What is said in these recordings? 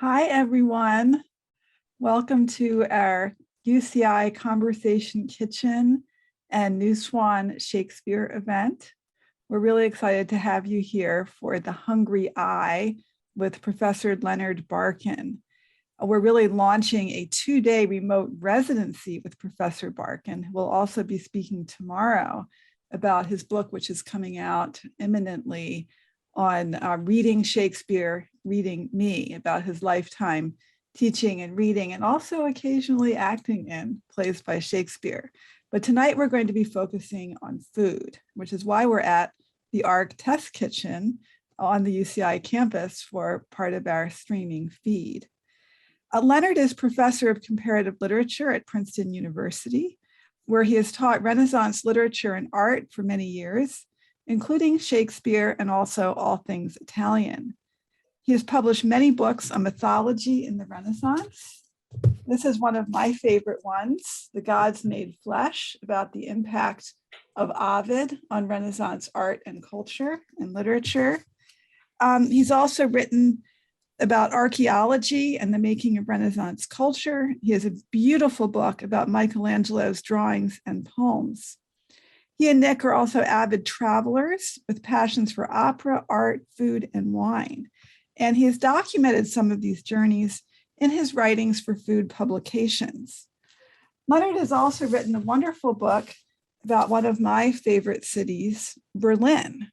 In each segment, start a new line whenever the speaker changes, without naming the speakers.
Hi, everyone. Welcome to our UCI Conversation Kitchen and New Swan Shakespeare event. We're really excited to have you here for The Hungry Eye with Professor Leonard Barkan. We're really launching a 2-day remote residency with Professor Barkan, who will also be speaking tomorrow about his book, which is coming out imminently, on reading Shakespeare, reading me, about his lifetime teaching and reading, and also occasionally acting in plays by Shakespeare. But tonight we're going to be focusing on food, which is why we're at the ARC Test Kitchen on the UCI campus for part of our streaming feed. Leonard is professor of comparative literature at Princeton University, where he has taught Renaissance literature and art for many years, including Shakespeare and also all things Italian. He has published many books on mythology in the Renaissance. This is one of my favorite ones, The Gods Made Flesh, about the impact of Ovid on Renaissance art and culture and literature. He's also written about archaeology and the making of Renaissance culture. He has a beautiful book about Michelangelo's drawings and poems. He and Nick are also avid travelers with passions for opera, art, food, and wine. And he has documented some of these journeys in his writings for food publications. Leonard has also written a wonderful book about one of my favorite cities, Berlin.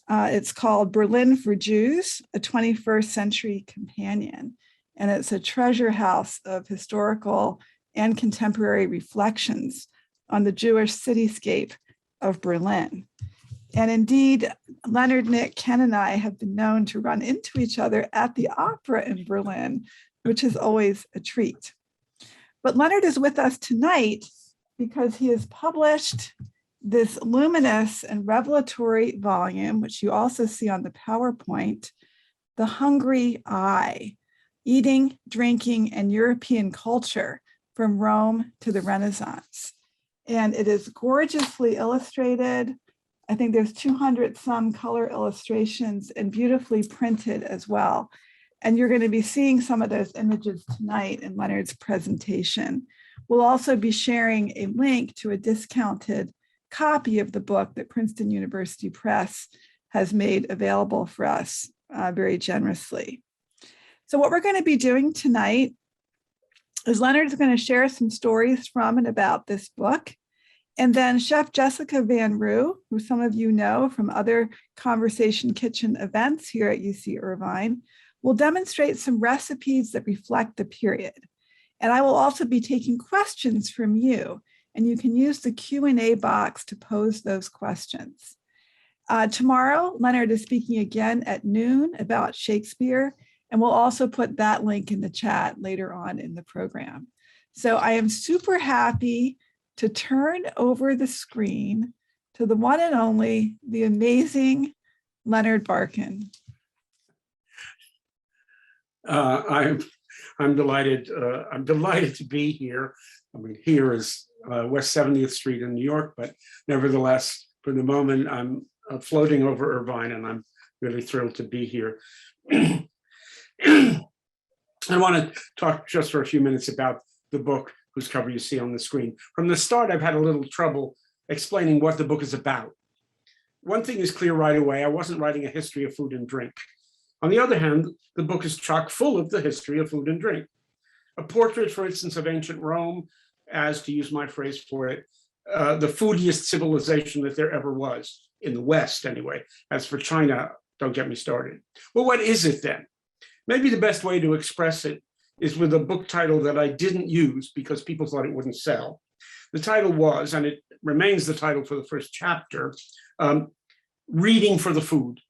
It's called Berlin for Jews, a 21st Century Companion. And it's a treasure house of historical and contemporary reflections on the Jewish cityscape of Berlin. And indeed, Leonard, Nick, Ken, and I have been known to run into each other at the opera in Berlin, which is always a treat. But Leonard is with us tonight because he has published this luminous and revelatory volume, which you also see on the PowerPoint, The Hungry Eye, Eating, Drinking, and European Culture from Rome to the Renaissance. And it is gorgeously illustrated. I think there's 200 some color illustrations and beautifully printed as well. And you're going to be seeing some of those images tonight in Leonard's presentation. We'll also be sharing a link to a discounted copy of the book that Princeton University Press has made available for us very generously. So what we're going to be doing tonight is Leonard's going to share some stories from and about this book. And then Chef Jessica Van Roo, who some of you know from other Conversation Kitchen events here at UC Irvine, will demonstrate some recipes that reflect the period. And I will also be taking questions from you, and you can use the Q&A box to pose those questions. Tomorrow, Leonard is speaking again at noon about Shakespeare, and we'll also put that link in the chat later on in the program. So I am super happy to turn over the screen to the one and only, the amazing Leonard Barkan.
I'm delighted. I'm delighted to be here. I mean, here is West 70th Street in New York, but nevertheless, for the moment, I'm floating over Irvine, and I'm really thrilled to be here. I want to talk just for a few minutes about the book whose cover you see on the screen. From the start, I've had a little trouble explaining what the book is about. One thing is clear right away: I wasn't writing a history of food and drink. On the other hand, the book is chock full of the history of food and drink. A portrait, for instance, of ancient Rome, as, to use my phrase for it, the foodiest civilization that there ever was, in the West anyway. As for China, don't get me started. Well, what is it then? Maybe the best way to express it is with a book title that I didn't use because people thought it wouldn't sell. The title was, and it remains the title for the first chapter, Reading for the Food.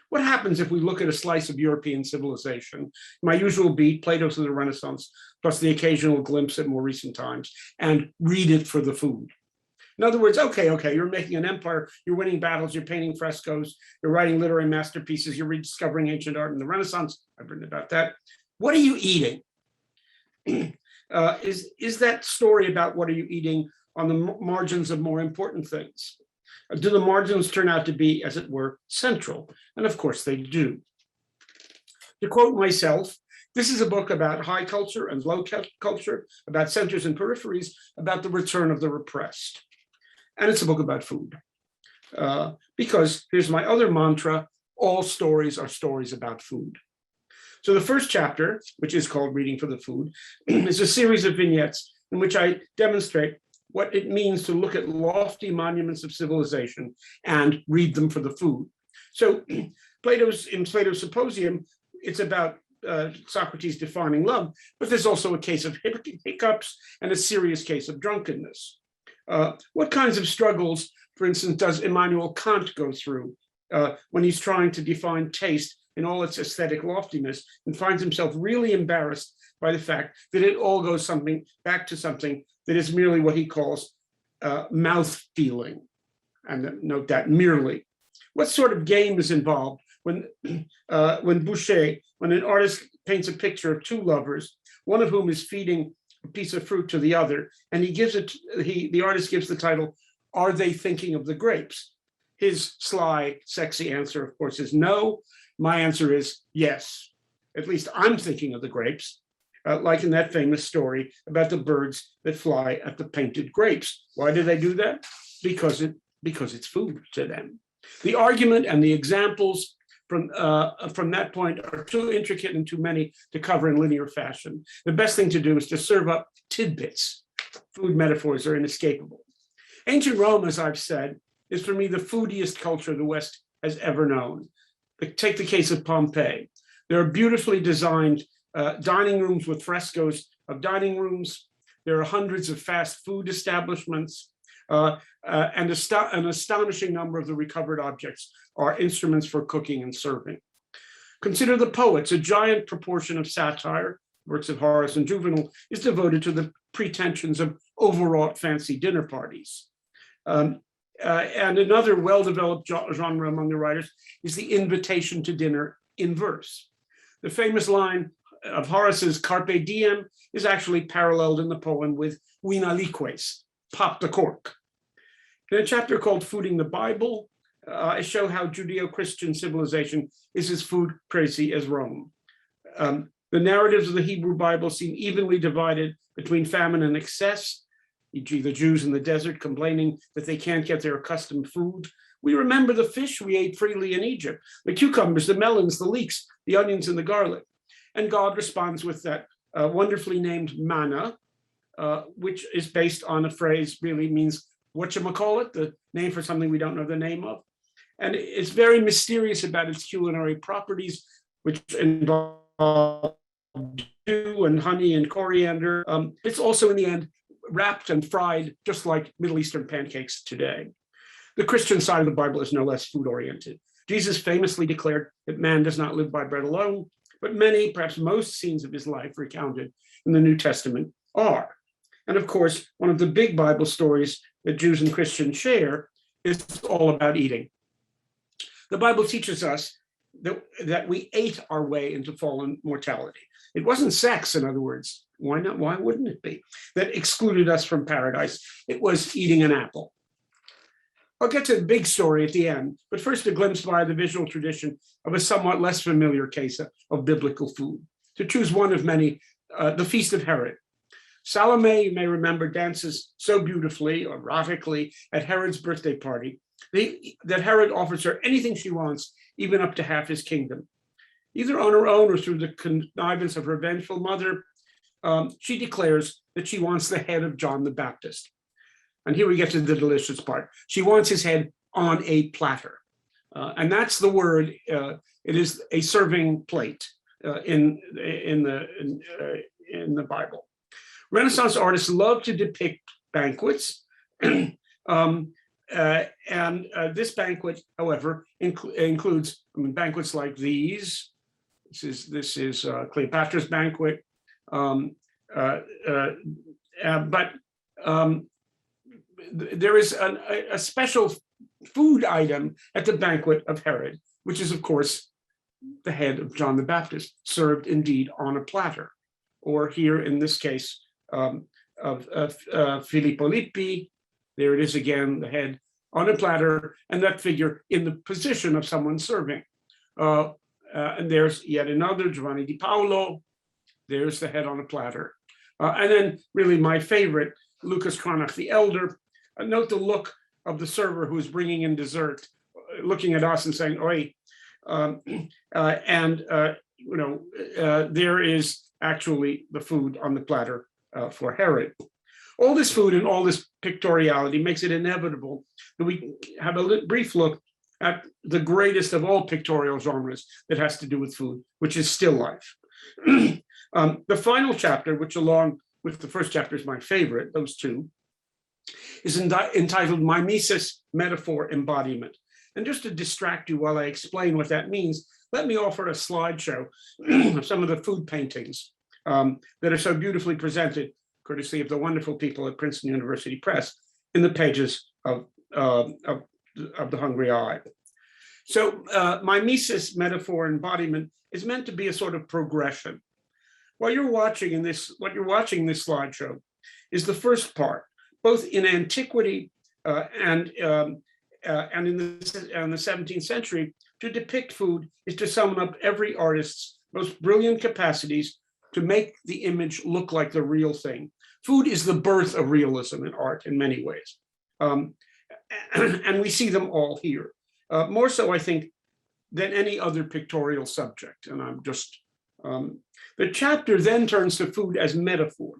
What happens if we look at a slice of European civilization, my usual beat, Plato to the Renaissance, plus the occasional glimpse at more recent times, and read it for the food? In other words, okay, you're making an empire, you're winning battles, you're painting frescoes, you're writing literary masterpieces, you're rediscovering ancient art in the Renaissance. I've written about that. What are you eating? Is that story about what are you eating on the margins of more important things? Do the margins turn out to be, as it were, central? And of course they do. To quote myself, This is a book about high culture and low culture, about centers and peripheries, about the return of the repressed. And it's a book about food. Because here's my other mantra, all stories are stories about food. So the first chapter, which is called Reading for the Food, is a series of vignettes in which I demonstrate what it means to look at lofty monuments of civilization and read them for the food. So in Plato's Symposium, it's about Socrates defining love, but there's also a case of hiccups and a serious case of drunkenness. What kinds of struggles, for instance, does Immanuel Kant go through when he's trying to define taste in all its aesthetic loftiness and finds himself really embarrassed by the fact that it all goes back to something that is merely what he calls mouth feeling, and note that merely. What sort of game is involved when Boucher, when an artist paints a picture of two lovers, one of whom is feeding a piece of fruit to the other, and the artist gives the title, "Are They Thinking of the Grapes?" His sly, sexy answer, of course, is no. My answer is yes. At least I'm thinking of the grapes, like in that famous story about the birds that fly at the painted grapes. Why do they do that? Because it's food to them. The argument and the examples from that point are too intricate and too many to cover in linear fashion. The best thing to do is to serve up tidbits. Food metaphors are inescapable. Ancient Rome, as I've said, is for me the foodiest culture the West has ever known. Take the case of Pompeii. There are beautifully designed dining rooms with frescoes of dining rooms. There are hundreds of fast food establishments, and an astonishing number of the recovered objects are instruments for cooking and serving. Consider the poets. A giant proportion of satire, works of Horace and Juvenal, is devoted to the pretensions of overwrought fancy dinner parties. And another well-developed genre among the writers is the invitation to dinner in verse. The famous line of Horace's Carpe Diem is actually paralleled in the poem with Vina liques, pop the cork. In a chapter called Fooding the Bible, I show how Judeo-Christian civilization is as food crazy as Rome. The narratives of the Hebrew Bible seem evenly divided between famine and excess, e.g. the Jews in the desert complaining that they can't get their accustomed food. We remember the fish we ate freely in Egypt, the cucumbers, the melons, the leeks, the onions, and the garlic. And God responds with that wonderfully named manna, which is based on a phrase really means whatchamacallit, the name for something we don't know the name of. And it's very mysterious about its culinary properties, which involve dew and honey and coriander. It's also in the end wrapped and fried, just like Middle Eastern pancakes today. The Christian side of the Bible is no less food-oriented. Jesus famously declared that man does not live by bread alone, but many, perhaps most scenes of his life recounted in the New Testament are. And of course, one of the big Bible stories that Jews and Christians share is all about eating. The Bible teaches us that we ate our way into fallen mortality. It wasn't sex, in other words. Why not? Why wouldn't it be? That excluded us from paradise. It was eating an apple. I'll get to the big story at the end, but first a glimpse via the visual tradition of a somewhat less familiar case of biblical food. To choose one of many, the Feast of Herod. Salome, you may remember, dances so beautifully, erotically, at Herod's birthday party, that Herod offers her anything she wants, even up to half his kingdom. Either on her own or through the connivance of her vengeful mother, she declares that she wants the head of John the Baptist. And here we get to the delicious part. She wants his head on a platter. And that's the word. It is a serving plate in the Bible. Renaissance artists love to depict banquets. And this banquet, however, includes banquets like these. This is Cleopatra's banquet. There is a special food item at the banquet of Herod, which is, of course, the head of John the Baptist, served indeed on a platter, or here in this case of Filippo Lippi. There it is again, the head on a platter, and that figure in the position of someone serving. And there's yet another, Giovanni di Paolo, There's the head on a platter. And then really my favorite, Lucas Cranach the Elder. Note the look of the server who is bringing in dessert, looking at us and saying, "Oi," there is actually the food on the platter for Herod. All this food and all this pictoriality makes it inevitable that we have a brief look at the greatest of all pictorial genres that has to do with food, which is still life. The final chapter, which along with the first chapter is my favorite, those two, is entitled Mimesis, Metaphor, Embodiment. And just to distract you while I explain what that means, let me offer a slideshow of some of the food paintings that are so beautifully presented, courtesy of the wonderful people at Princeton University Press, in the pages of The Hungry Eye. So mimesis, metaphor, embodiment is meant to be a sort of progression. What you're watching in this slideshow is the first part, both in antiquity and in the 17th century. To depict food is to sum up every artist's most brilliant capacities to make the image look like the real thing. Food is the birth of realism in art in many ways. And we see them all here. More so, I think, than any other pictorial subject. And I'm just, the chapter then turns to food as metaphor.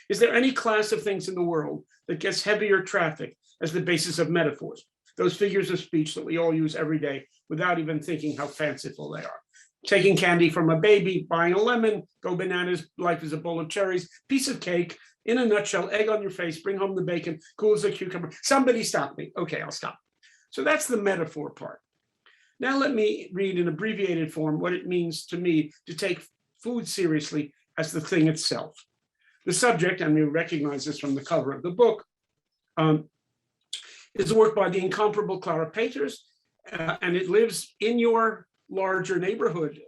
Is there any class of things in the world that gets heavier traffic as the basis of metaphors? Those figures of speech that we all use every day without even thinking how fanciful they are. Taking candy from a baby, buying a lemon, go bananas, life is a bowl of cherries, piece of cake, in a nutshell, egg on your face, bring home the bacon, cool as a cucumber. Somebody stop me. Okay, I'll stop. So that's the metaphor part. Now let me read in abbreviated form what it means to me to take food seriously as the thing itself. The subject, and we recognize this from the cover of the book, is a work by the incomparable Clara Peters, and it lives in your larger neighborhood,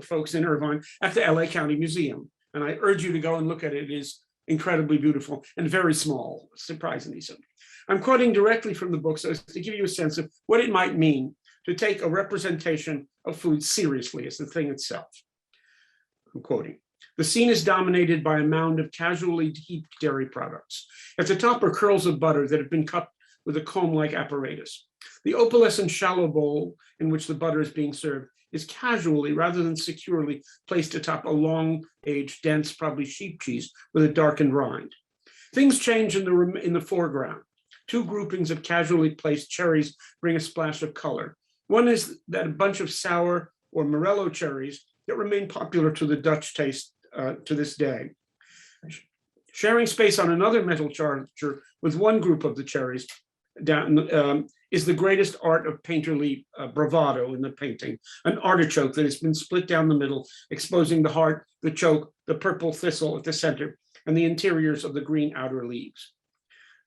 folks in Irvine, at the LA County Museum. And I urge you to go and look at it. It is incredibly beautiful and very small, surprisingly so. I'm quoting directly from the book so as to give you a sense of what it might mean to take a representation of food seriously as the thing itself. I'm quoting. The scene is dominated by a mound of casually heaped dairy products. At the top are curls of butter that have been cupped with a comb-like apparatus. The opalescent shallow bowl in which the butter is being served is casually, rather than securely, placed atop a long-aged, dense, probably sheep cheese with a darkened rind. Things change in the foreground. Two groupings of casually placed cherries bring a splash of color. One is that a bunch of sour or morello cherries that remain popular to the Dutch taste to this day. Sharing space on another metal charger with one group of the cherries is the greatest art of painterly bravado in the painting, an artichoke that has been split down the middle, exposing the heart, the choke, the purple thistle at the center, and the interiors of the green outer leaves.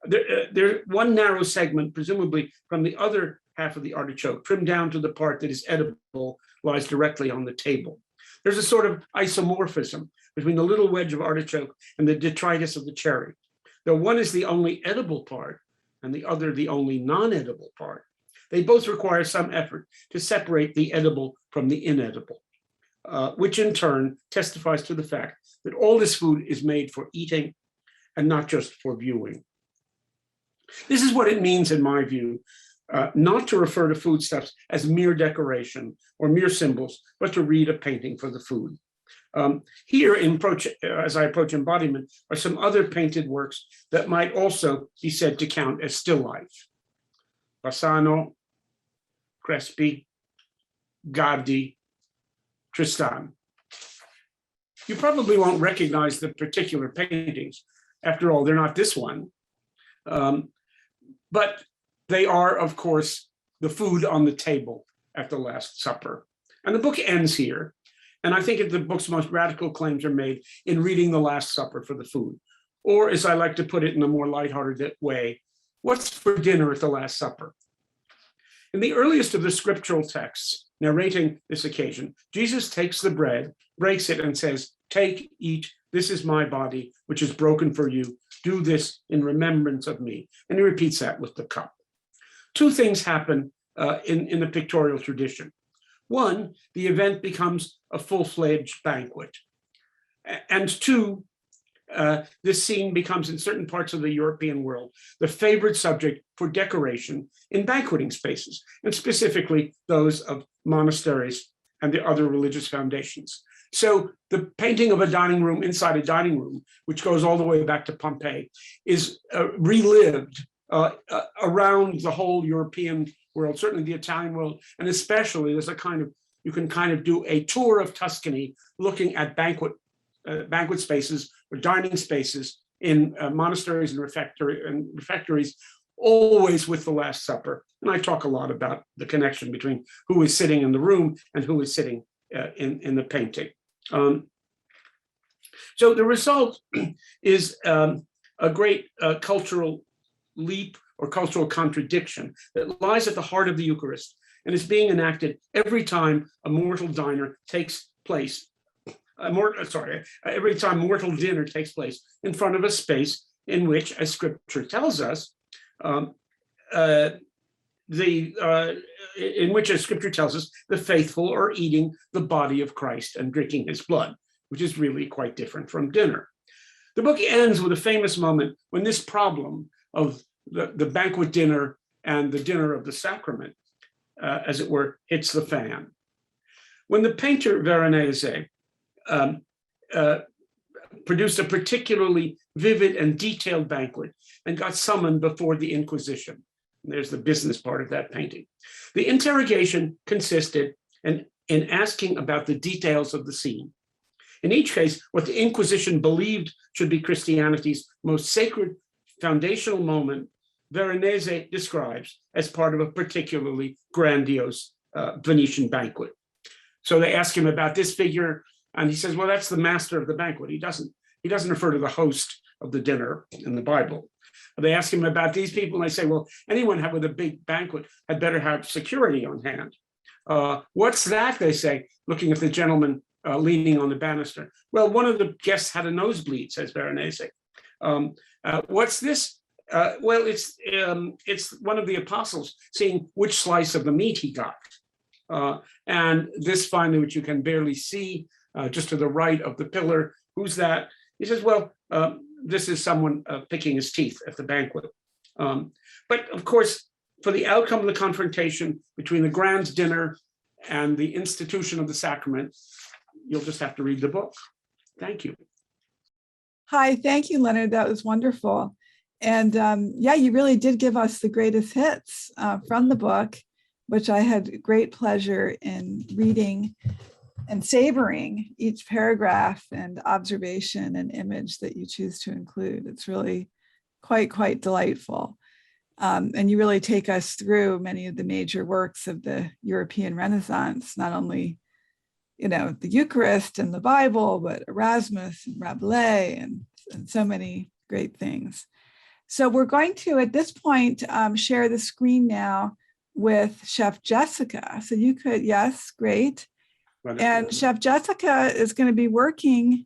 There's one narrow segment, presumably from the other half of the artichoke, trimmed down to the part that is edible, lies directly on the table. There's a sort of isomorphism between the little wedge of artichoke and the detritus of the cherry. Though one is the only edible part and the other the only non-edible part, they both require some effort to separate the edible from the inedible, which in turn testifies to the fact that all this food is made for eating and not just for viewing. This is what it means, in my view, not to refer to foodstuffs as mere decoration or mere symbols, but to read a painting for the food. Here, as I approach embodiment, are some other painted works that might also be said to count as still life. Bassano, Crespi, Gaddi, Tristan. You probably won't recognize the particular paintings. After all, they're not this one. But they are, of course, the food on the table at the Last Supper. And the book ends here. And I think the book's most radical claims are made in reading the Last Supper for the food. Or, as I like to put it in a more lighthearted way, what's for dinner at the Last Supper? In the earliest of the scriptural texts narrating this occasion, Jesus takes the bread, breaks it, and says, "Take, eat, this is my body, which is broken for you. Do this in remembrance of me." And he repeats that with the cup. Two things happen in the pictorial tradition. One, the event becomes a full-fledged banquet. And two, this scene becomes, in certain parts of the European world, the favorite subject for decoration in banqueting spaces, and specifically those of monasteries and the other religious foundations. So the painting of a dining room inside a dining room, which goes all the way back to Pompeii, is relived around the whole European world, certainly the Italian world, and especially there's a kind of, you can kind of do a tour of Tuscany looking at banquet spaces or dining spaces in monasteries and refectories, always with the Last Supper. And I talk a lot about the connection between who is sitting in the room and who is sitting in the painting. So the result is a great cultural leap or cultural contradiction that lies at the heart of the Eucharist and is being enacted every time a mortal dinner takes place. Every time mortal dinner takes place in front of a space in which, as Scripture tells us, the faithful are eating the body of Christ and drinking his blood, which is really quite different from dinner. The book ends with a famous moment when this problem of the banquet dinner and the dinner of the sacrament, as it were, hits the fan. When the painter Veronese produced a particularly vivid and detailed banquet and got summoned before the Inquisition. And there's the business part of that painting. The interrogation consisted in asking about the details of the scene. In each case, what the Inquisition believed should be Christianity's most sacred foundational moment, Veronese describes as part of a particularly grandiose Venetian banquet. So they ask him about this figure, and he says, well, that's the master of the banquet. He doesn't refer to the host of the dinner in the Bible. They ask him about these people, and they say, well, anyone with a big banquet had better have security on hand. What's that, they say, looking at the gentleman leaning on the banister. Well, one of the guests had a nosebleed, says Veronese. What's this? Well, it's one of the apostles seeing which slice of the meat he got. And this finally, which you can barely see, just to the right of the pillar, who's that? He says, well, this is someone picking his teeth at the banquet. But of course, for the outcome of the confrontation between the grand dinner and the institution of the sacrament, you'll just have to read the book. Thank you.
Hi, thank you, Leonard. That was wonderful. And yeah, you really did give us the greatest hits from the book, which I had great pleasure in reading and savoring each paragraph and observation and image that you choose to include. It's really quite delightful. And you really take us through many of the major works of the European Renaissance, not only, the Eucharist and the Bible, but Erasmus and Rabelais and so many great things. So we're going to, at this point, share the screen now with Chef Jessica. So you could, yes, great. And Chef Jessica is going to be working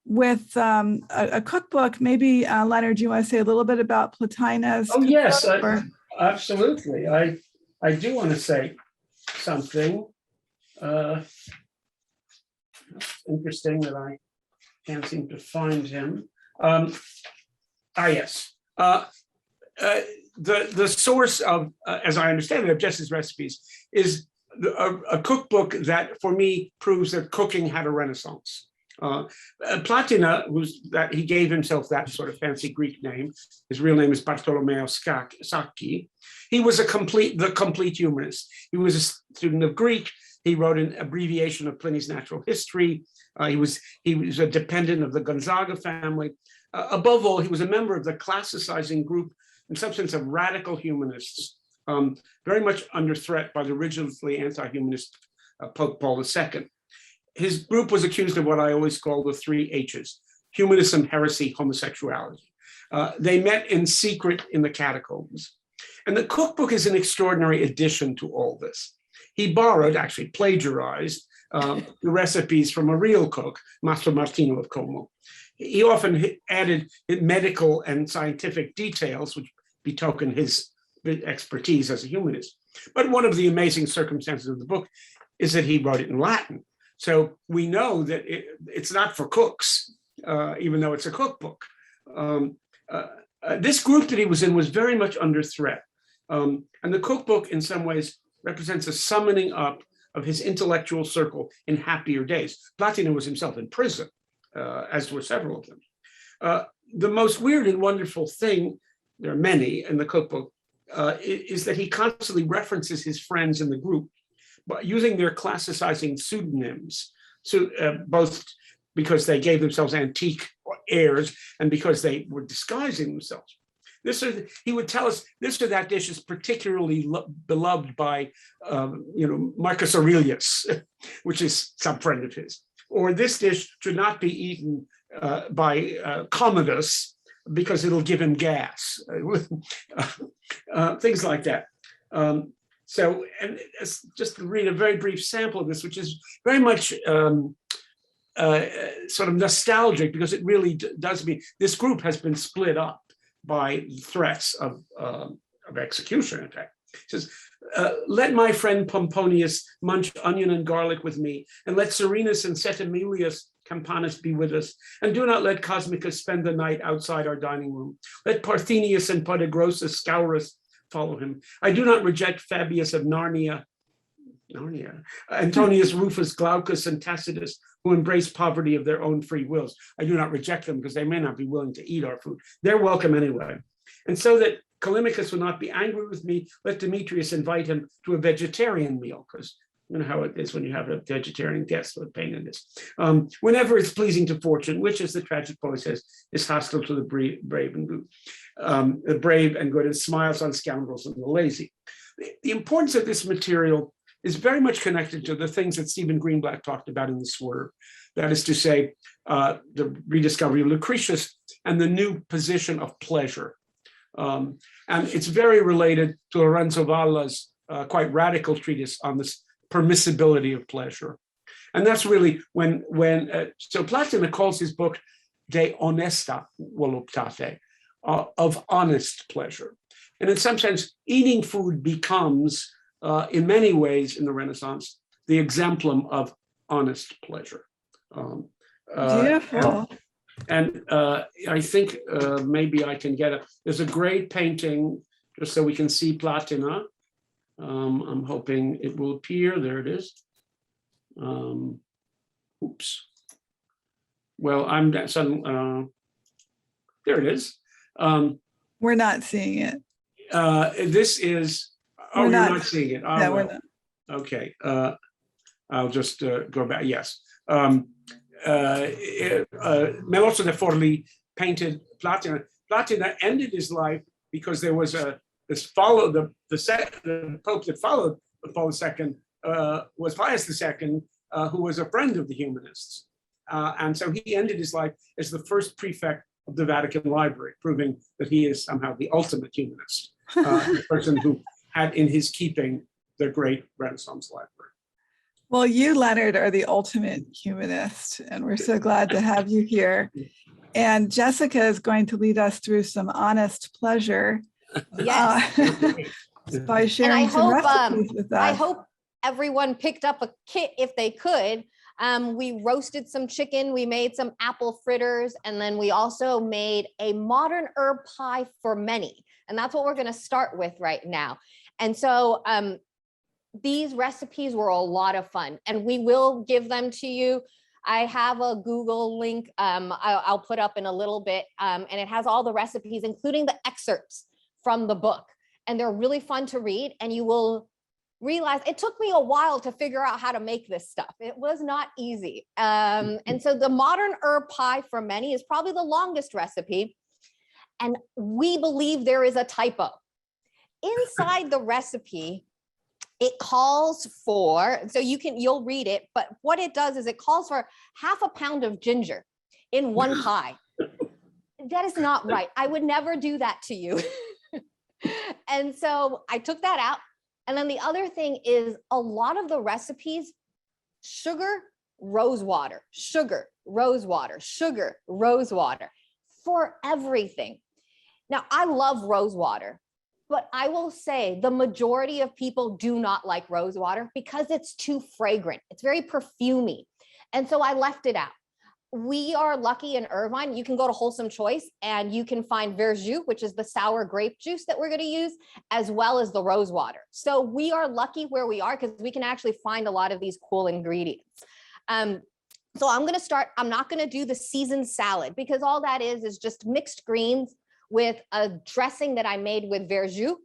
with a cookbook. Maybe, Leonard, do you want to say a little bit about Platinus?
Oh, yes, absolutely. I do want to say something. Interesting that I can't seem to find him. Yes. The source of, as I understand it, of Jesse's recipes is a cookbook that, for me, proves that cooking had a renaissance. Platina, he gave himself that sort of fancy Greek name. His real name is Bartolomeo Sacchi. He was the complete humanist. He was a student of Greek. He wrote an abbreviation of Pliny's Natural History. He was a dependent of the Gonzaga family. Above all, he was a member of the classicizing group, in some sense, of radical humanists, very much under threat by the rigidly anti-humanist Pope Paul II. His group was accused of what I always call the 3 H's: humanism, heresy, homosexuality. They met in secret in the catacombs. And the cookbook is an extraordinary addition to all this. He borrowed, actually plagiarized, the recipes from a real cook, Mastro Martino of Como. He often added medical and scientific details, which betoken his expertise as a humanist. But one of the amazing circumstances of the book is that he wrote it in Latin. So we know that it's not for cooks, even though it's a cookbook. This group that he was in was very much under threat. And the cookbook, in some ways, represents a summoning up of his intellectual circle in happier days. Platinus was himself in prison, as were several of them. The most weird and wonderful thing, there are many in the cookbook, is that he constantly references his friends in the group, but using their classicizing pseudonyms, so both because they gave themselves antique airs and because they were disguising themselves. He would tell us this or that dish is particularly beloved by, Marcus Aurelius, which is some friend of his. Or this dish should not be eaten by Commodus because it'll give him gas. Things like that. So, and just to read a very brief sample of this, which is very much sort of nostalgic, because it really does mean this group has been split up by threats of execution, in fact. It says, let my friend Pomponius munch onion and garlic with me, and let Serenus and Septimius Campanus be with us, and do not let Cosmicus spend the night outside our dining room. Let Parthenius and Podagrosus Scaurus follow him. I do not reject Fabius of Narnia, Antonius Rufus Glaucus and Tacitus, who embrace poverty of their own free wills. I do not reject them because they may not be willing to eat our food. They're welcome anyway. And so that Callimachus will not be angry with me, let Demetrius invite him to a vegetarian meal, because you know how it is when you have a vegetarian guest, what pain it is. Whenever it's pleasing to fortune, which, as the tragic poet says, is hostile to the brave and good. The brave and good, and smiles on scoundrels and the lazy. The importance of this material is very much connected to the things that Stephen Greenblatt talked about in The Swerve. That is to say, the rediscovery of Lucretius and the new position of pleasure. And it's very related to Lorenzo Valla's quite radical treatise on this permissibility of pleasure. And that's really so Platinus calls his book De honesta voluptate, of honest pleasure. And in some sense, eating food becomes, in many ways in the Renaissance, the exemplum of honest pleasure.
Beautiful.
And I think maybe I can get there's a great painting, just so we can see Platina. I'm hoping it will appear. There it is. Oops. Well, there it is.
We're not seeing it.
This is, you're not seeing it.
No, we're not.
Okay. I'll just go back. Yes. Melozzo de Forlì painted Platina. Platina ended his life because there was the Pope that followed Paul II was Pius II, who was a friend of the humanists. And so he ended his life as the first prefect of the Vatican Library, proving that he is somehow the ultimate humanist, the person who had in his keeping the great Renaissance library.
Well, you, Leonard, are the ultimate humanist, and we're so glad to have you here. And Jessica is going to lead us through some honest pleasure.
Yes.
By sharing some recipes with us.
I hope everyone picked up a kit if they could. We roasted some chicken, we made some apple fritters, and then we also made a modern herb pie for many. And that's what we're going to start with right now. And so these recipes were a lot of fun, and we will give them to you. I have a Google link I'll put up in a little bit, and it has all the recipes, including the excerpts from the book. And they're really fun to read, and you will realize it took me a while to figure out how to make this stuff. It was not easy. And so the modern herb pie for many is probably the longest recipe. And we believe there is a typo. Inside the recipe, it calls for, so you'll read it, but what it does is it calls for ½ pound of ginger in one pie. That is not right. I would never do that to you. And so I took that out. And then the other thing is a lot of the recipes, sugar, rose water, sugar, rose water, sugar, rose water for everything. Now, I love rose water. But I will say the majority of people do not like rose water because it's too fragrant. It's very perfumey. And so I left it out. We are lucky in Irvine. You can go to Wholesome Choice and you can find verjus, which is the sour grape juice that we're going to use, as well as the rose water. So we are lucky where we are because we can actually find a lot of these cool ingredients. So I'm going to start. I'm not going to do the seasoned salad because all that is just mixed greens with a dressing that I made with verjus,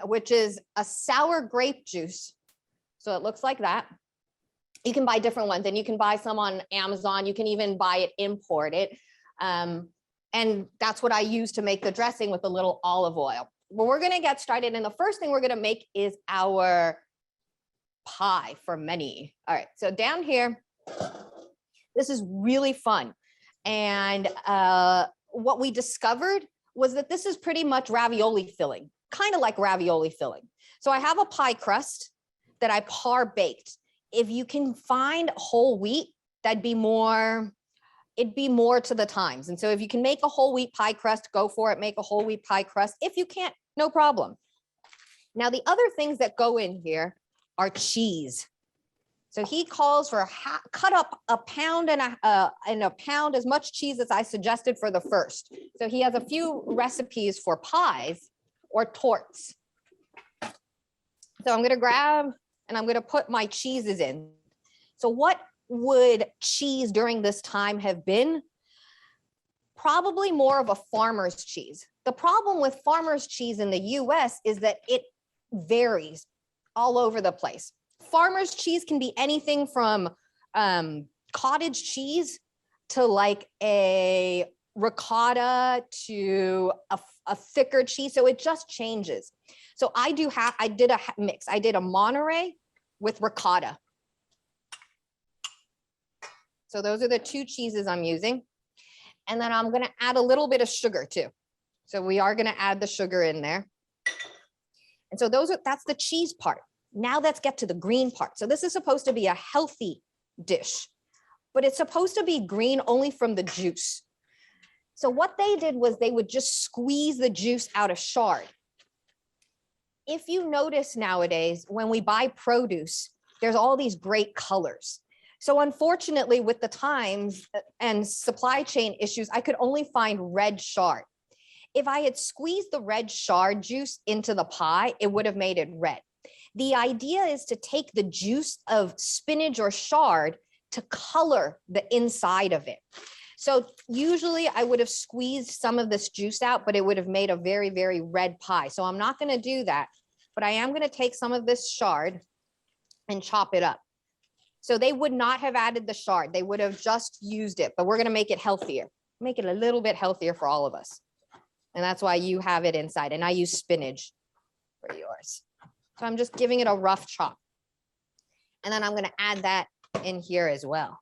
which is a sour grape juice. So it looks like that. You can buy different ones and you can buy some on Amazon. You can even buy it imported. And that's what I use to make the dressing with a little olive oil. Well, we're going to get started. And the first thing we're going to make is our pie for many. All right. So down here, this is really fun. And what we discovered was that this is pretty much ravioli filling, kind of like ravioli filling. So I have a pie crust that I par baked. If you can find whole wheat, it'd be more to the times. And so if you can make a whole wheat pie crust, go for it, make a whole wheat pie crust. If you can't, no problem. Now, the other things that go in here are cheese. So he calls for cut up a pound and a pound, as much cheese as I suggested for the first. So he has a few recipes for pies or torts. So I'm going to grab and I'm going to put my cheeses in. So what would cheese during this time have been? Probably more of a farmer's cheese. The problem with farmer's cheese in the US is that it varies all over the place. Farmer's cheese can be anything from cottage cheese to like a ricotta to a thicker cheese. So it just changes. So I did a mix. I did a Monterey with ricotta. So those are the two cheeses I'm using. And then I'm going to add a little bit of sugar too. So we are going to add the sugar in there. And so that's the cheese part. Now let's get to the green part. So this is supposed to be a healthy dish, but it's supposed to be green only from the juice. So what they did was they would just squeeze the juice out of chard. If you notice nowadays, when we buy produce, there's all these great colors. So unfortunately, with the times and supply chain issues, I could only find red chard. If I had squeezed the red chard juice into the pie, it would have made it red. The idea is to take the juice of spinach or chard to color the inside of it. So usually I would have squeezed some of this juice out, but it would have made a very, very red pie. So I'm not going to do that, but I am going to take some of this chard and chop it up. So they would not have added the chard. They would have just used it, but we're going to make it healthier, make it a little bit healthier for all of us. And that's why you have it inside. And I use spinach for yours. So I'm just giving it a rough chop. And then I'm going to add that in here as well.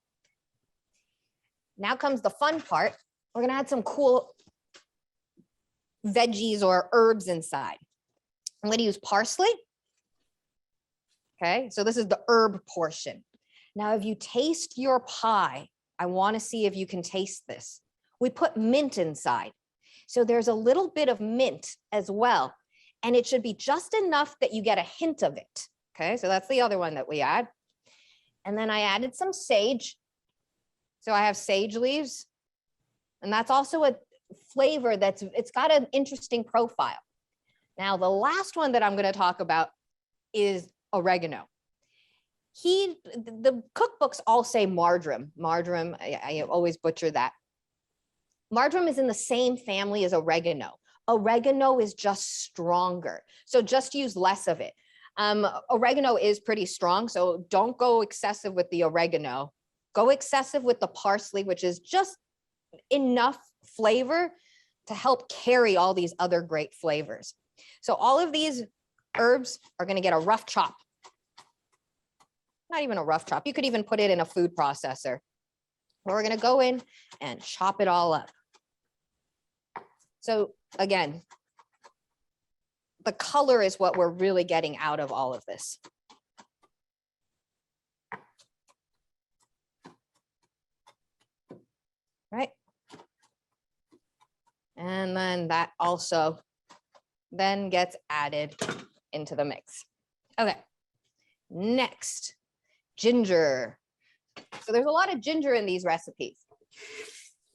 Now comes the fun part. We're going to add some cool veggies or herbs inside. I'm going to use parsley. Okay, so this is the herb portion. Now, if you taste your pie, I want to see if you can taste this. We put mint inside. So there's a little bit of mint as well. And it should be just enough that you get a hint of it. Okay, so that's the other one that we add. And then I added some sage. So I have sage leaves. And that's also a flavor it's got an interesting profile. Now, the last one that I'm going to talk about is oregano. The cookbooks all say marjoram. Marjoram, I always butcher that. Marjoram is in the same family as oregano. Oregano is just stronger. So just use less of it. Oregano is pretty strong, so don't go excessive with the oregano. Go excessive with the parsley, which is just enough flavor to help carry all these other great flavors. So all of these herbs are going to get a rough chop. Not even a rough chop. You could even put it in a food processor. We're going to go in and chop it all up. So again, the color is what we're really getting out of all of this. Right? And then that also then gets added into the mix. Okay, next, ginger. So there's a lot of ginger in these recipes.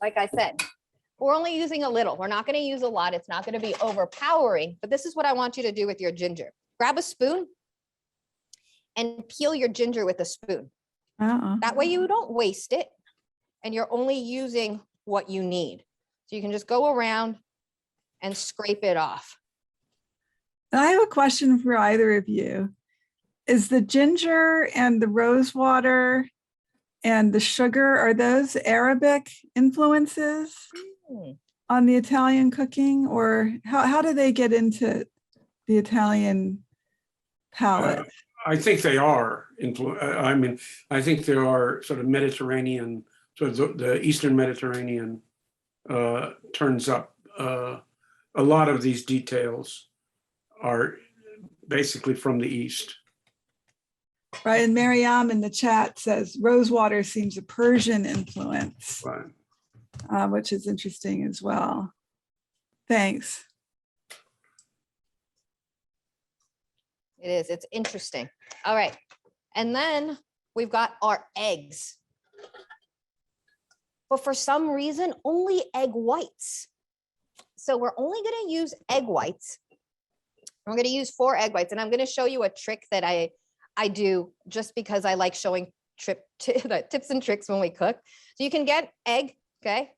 Like I said, we're only using a little. We're not going to use a lot. It's not going to be overpowering, but this is what I want you to do with your ginger. Grab a spoon and peel your ginger with a spoon. That way you don't waste it and you're only using what you need. So you can just go around and scrape it off.
And I have a question for either of you. Is the ginger and the rose water and the sugar, are those Arabic influences on the Italian cooking, or how do they get into the Italian palate?
I think they are. I mean, I think there are sort of Mediterranean, sort of the Eastern Mediterranean turns up. A lot of these details are basically from the East.
Right, and Mariam in the chat says rosewater seems a Persian influence,
Right.
Which is interesting as well. Thanks.
It is, it's interesting. All right, and then we've got our eggs. But for some reason, only egg whites. So we're only gonna use egg whites. I'm gonna use 4 egg whites, and I'm gonna show you a trick that I do just because I like showing tips and tricks when we cook. So you can get egg, okay?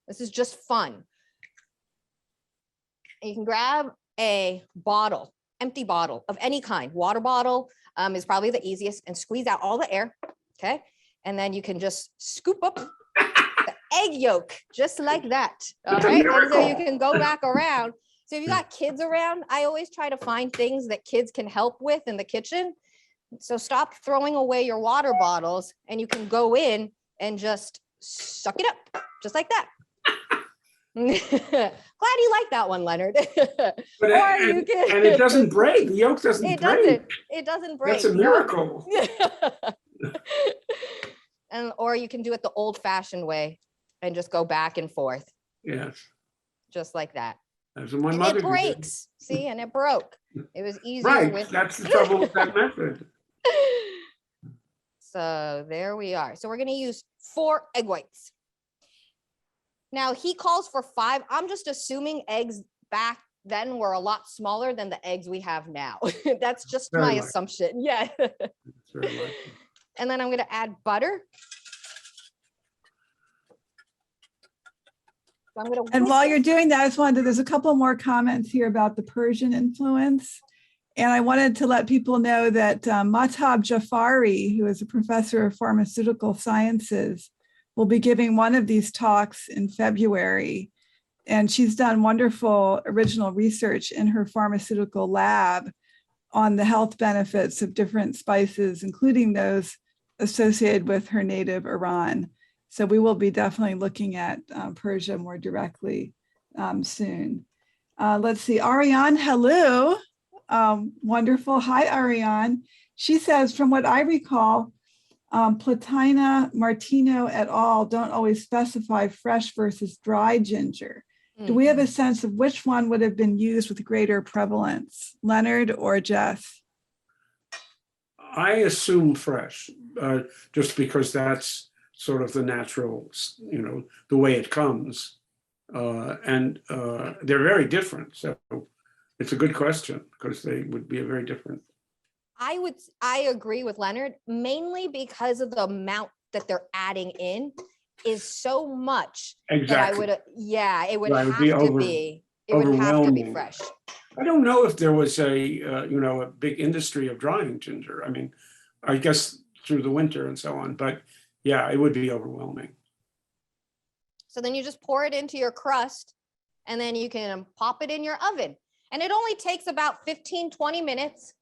This is just fun. And you can grab a bottle, empty bottle of any kind. Water bottle is probably the easiest, and squeeze out all the air, okay? And then you can just scoop up the egg yolk, just like that, all right? And so you can go back around. So if you got kids around, I always try to find things that kids can help with in the kitchen. So stop throwing away your water bottles and you can go in and just suck it up, just like that. Glad you like that one, Leonard.
But and it doesn't break. The yolk doesn't break.
It doesn't break.
That's a miracle.
And or you can do it the old-fashioned way and just go back and forth.
Yes.
Just like that.
That's what my
And
mother
it breaks.
did.
See, and it broke. It was easier
Right.
with.
That's the trouble with that method.
So there we are. So we're going to use 4 egg whites. Now he calls for 5. I'm just assuming eggs back then were a lot smaller than the eggs we have now. That's just
Very
my
likely.
assumption. Yeah.
It's very likely.
And then I'm going to add butter. So I'm going to
And while you're doing that, I just wanted to, there's a couple more comments here about the Persian influence. And I wanted to let people know that Mahtab Jafari, who is a professor of pharmaceutical sciences, will be giving one of these talks in February. And she's done wonderful original research in her pharmaceutical lab on the health benefits of different spices, including those associated with her native Iran. So we will be definitely looking at Persia more directly soon. Let's see, Ariane, hello. Wonderful. Hi, Ariane. She says, from what I recall, Platina, Martino et al. Don't always specify fresh versus dry ginger. Do we have a sense of which one would have been used with greater prevalence, Leonard or Jess?
I assume fresh, just because that's sort of the natural, the way it comes. And they're very different. So it's a good question because they would be very different.
I agree with Leonard, mainly because of the amount that they're adding in is so much.
Exactly.
That I would, it would have to be fresh.
I don't know if there was a big industry of drying ginger. I mean, I guess through the winter and so on, but yeah, it would be overwhelming.
So then you just pour it into your crust and then you can pop it in your oven. And it only takes about 15, 20 minutes.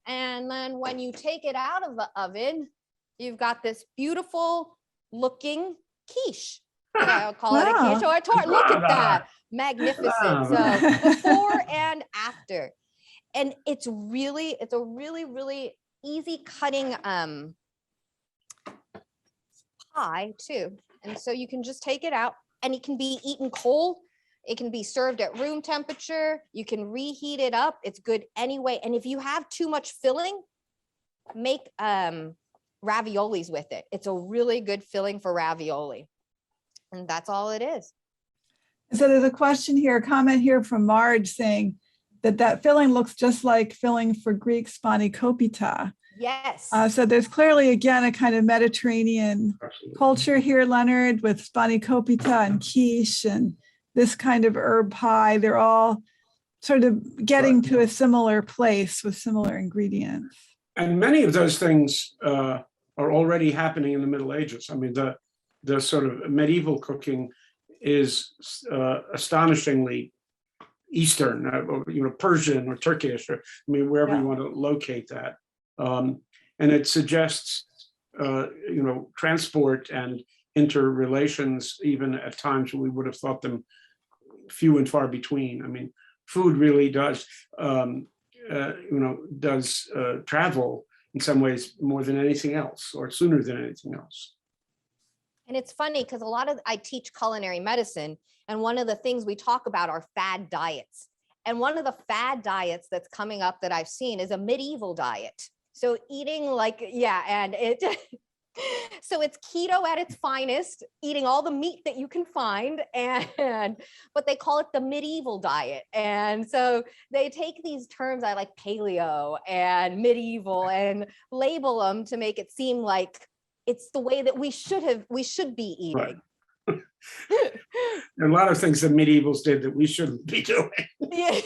And then when you take it out of the oven, you've got this beautiful looking quiche. I'll call it a quiche or a tort. Look at that. Magnificent. So before and after. And it's a really, really easy cutting pie too. And so you can just take it out and it can be eaten cold. It can be served at room temperature. You can reheat it up. It's good anyway. And if you have too much filling, make raviolis with it. It's a really good filling for ravioli. And that's all it is.
So there's a question here, a comment here from Marge saying that filling looks just like filling for Greek spanakopita.
Yes.
So there's clearly, again, a kind of Mediterranean
Absolutely.
culture here, Leonard, with spanakopita and quiche and this kind of herb pie. They're all sort of getting to a similar place with similar ingredients.
And many of those things are already happening in the Middle Ages. I mean, the sort of medieval cooking is astonishingly Eastern, Persian or Turkish, or wherever you want to locate that. And it suggests, transport and interrelations, even at times when we would have thought them few and far between. I mean, food really does, travel in some ways more than anything else, or sooner than anything else.
And it's funny because I teach culinary medicine, and one of the things we talk about are fad diets. And one of the fad diets that's coming up that I've seen is a medieval diet. So eating so it's keto at its finest, eating all the meat that you can find, but they call it the medieval diet. And so they take these terms, I like paleo and medieval, and label them to make it seem like it's the way that we should be eating.
Right. A lot of things that medievals did that we shouldn't be doing.
Yeah.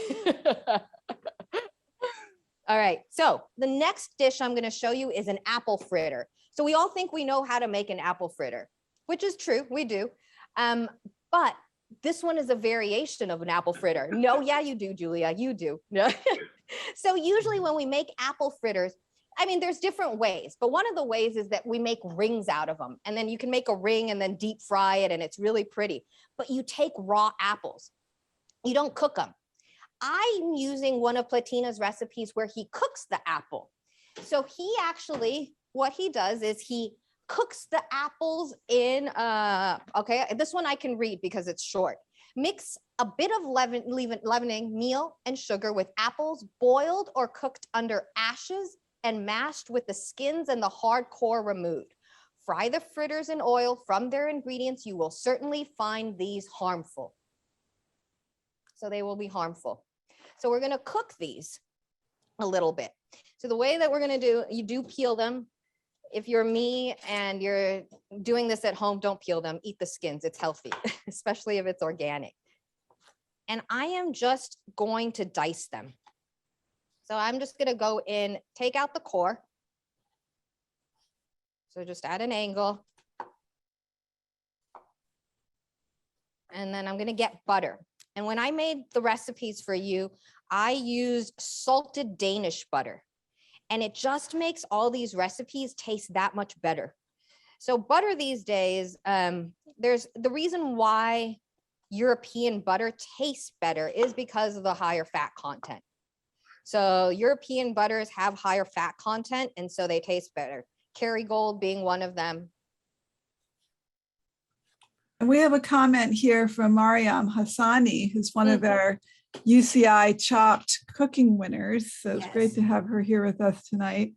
All right, so the next dish I'm going to show you is an apple fritter. So we all think we know how to make an apple fritter, which is true, we do. But this one is a variation of an apple fritter. No, yeah, you do, Julia, you do. No. So usually when we make apple fritters, there's different ways, but one of the ways is that we make rings out of them. And then you can make a ring and then deep fry it, and it's really pretty. But you take raw apples. You don't cook them. I'm using one of Platinus' recipes where he cooks the apple. So what he does is he cooks the apples in, this one I can read because it's short. Mix a bit of leavening meal and sugar with apples boiled or cooked under ashes and mashed with the skins and the hard core removed. Fry the fritters in oil. From their ingredients, you will certainly find these harmful. So they will be harmful. So we're going to cook these a little bit. So the way that we're going to do, you do peel them. If you're me and you're doing this at home, don't peel them. Eat the skins. It's healthy, especially if it's organic. And I am just going to dice them. So I'm just going to go in, take out the core. So just at an angle. And then I'm going to get butter. And when I made the recipes for you, I used salted Danish butter. And it just makes all these recipes taste that much better. So butter these days, there's the reason why European butter tastes better is because of the higher fat content. So European butters have higher fat content, and so they taste better. Kerrygold being one of them.
And we have a comment here from Mariam Hassani, who's one of our UCI Chopped cooking winners. So it's great to have her here with us tonight.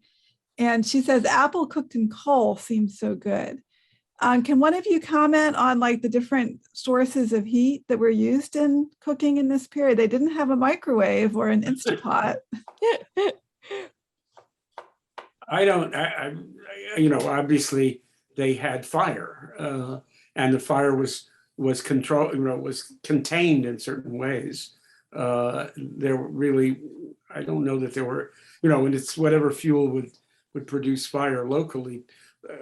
And she says, apple cooked in coal seems so good. Can one of you comment on the different sources of heat that were used in cooking in this period? They didn't have a microwave or an Instapot.
Obviously they had fire, and the fire was controlled, was contained in certain ways. There were really, I don't know that there were, and it's whatever fuel would produce fire locally.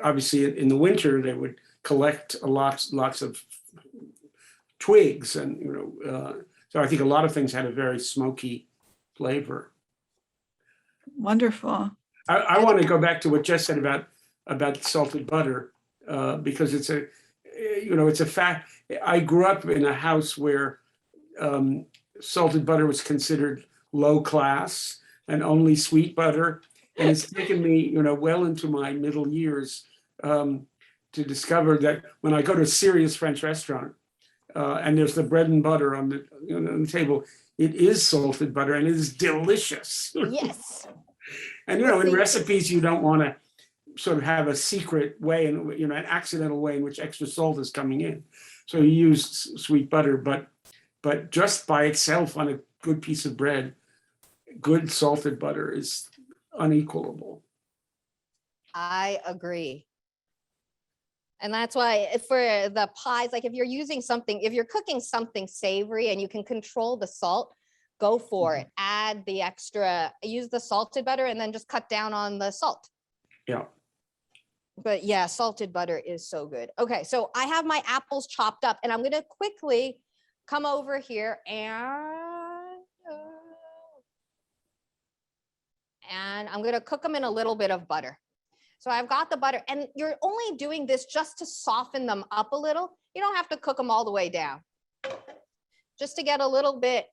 Obviously, in the winter, they would collect lots of twigs, and so I think a lot of things had a very smoky flavor.
Wonderful.
I want to go back to what Jess said about salted butter, because it's a fact. I grew up in a house where salted butter was considered low class and only sweet butter. And it's taken me, well into my middle years to discover that when I go to a serious French restaurant, and there's the bread and butter on the table. It is salted butter, and it is delicious.
Yes.
And in recipes, you don't want to sort of have a secret way, and an accidental way in which extra salt is coming in. So you use sweet butter, but just by itself on a good piece of bread, good salted butter is unequalable.
I agree. And that's why for the pies, like if you're cooking something savory and you can control the salt, go for it. Add the extra, use the salted butter, and then just cut down on the salt.
Yeah.
But yeah, salted butter is so good. Okay, so I have my apples chopped up, and I'm gonna quickly come over here and I'm gonna cook them in a little bit of butter. So I've got the butter, and you're only doing this just to soften them up a little. You don't have to cook them all the way down. Just to get a little bit,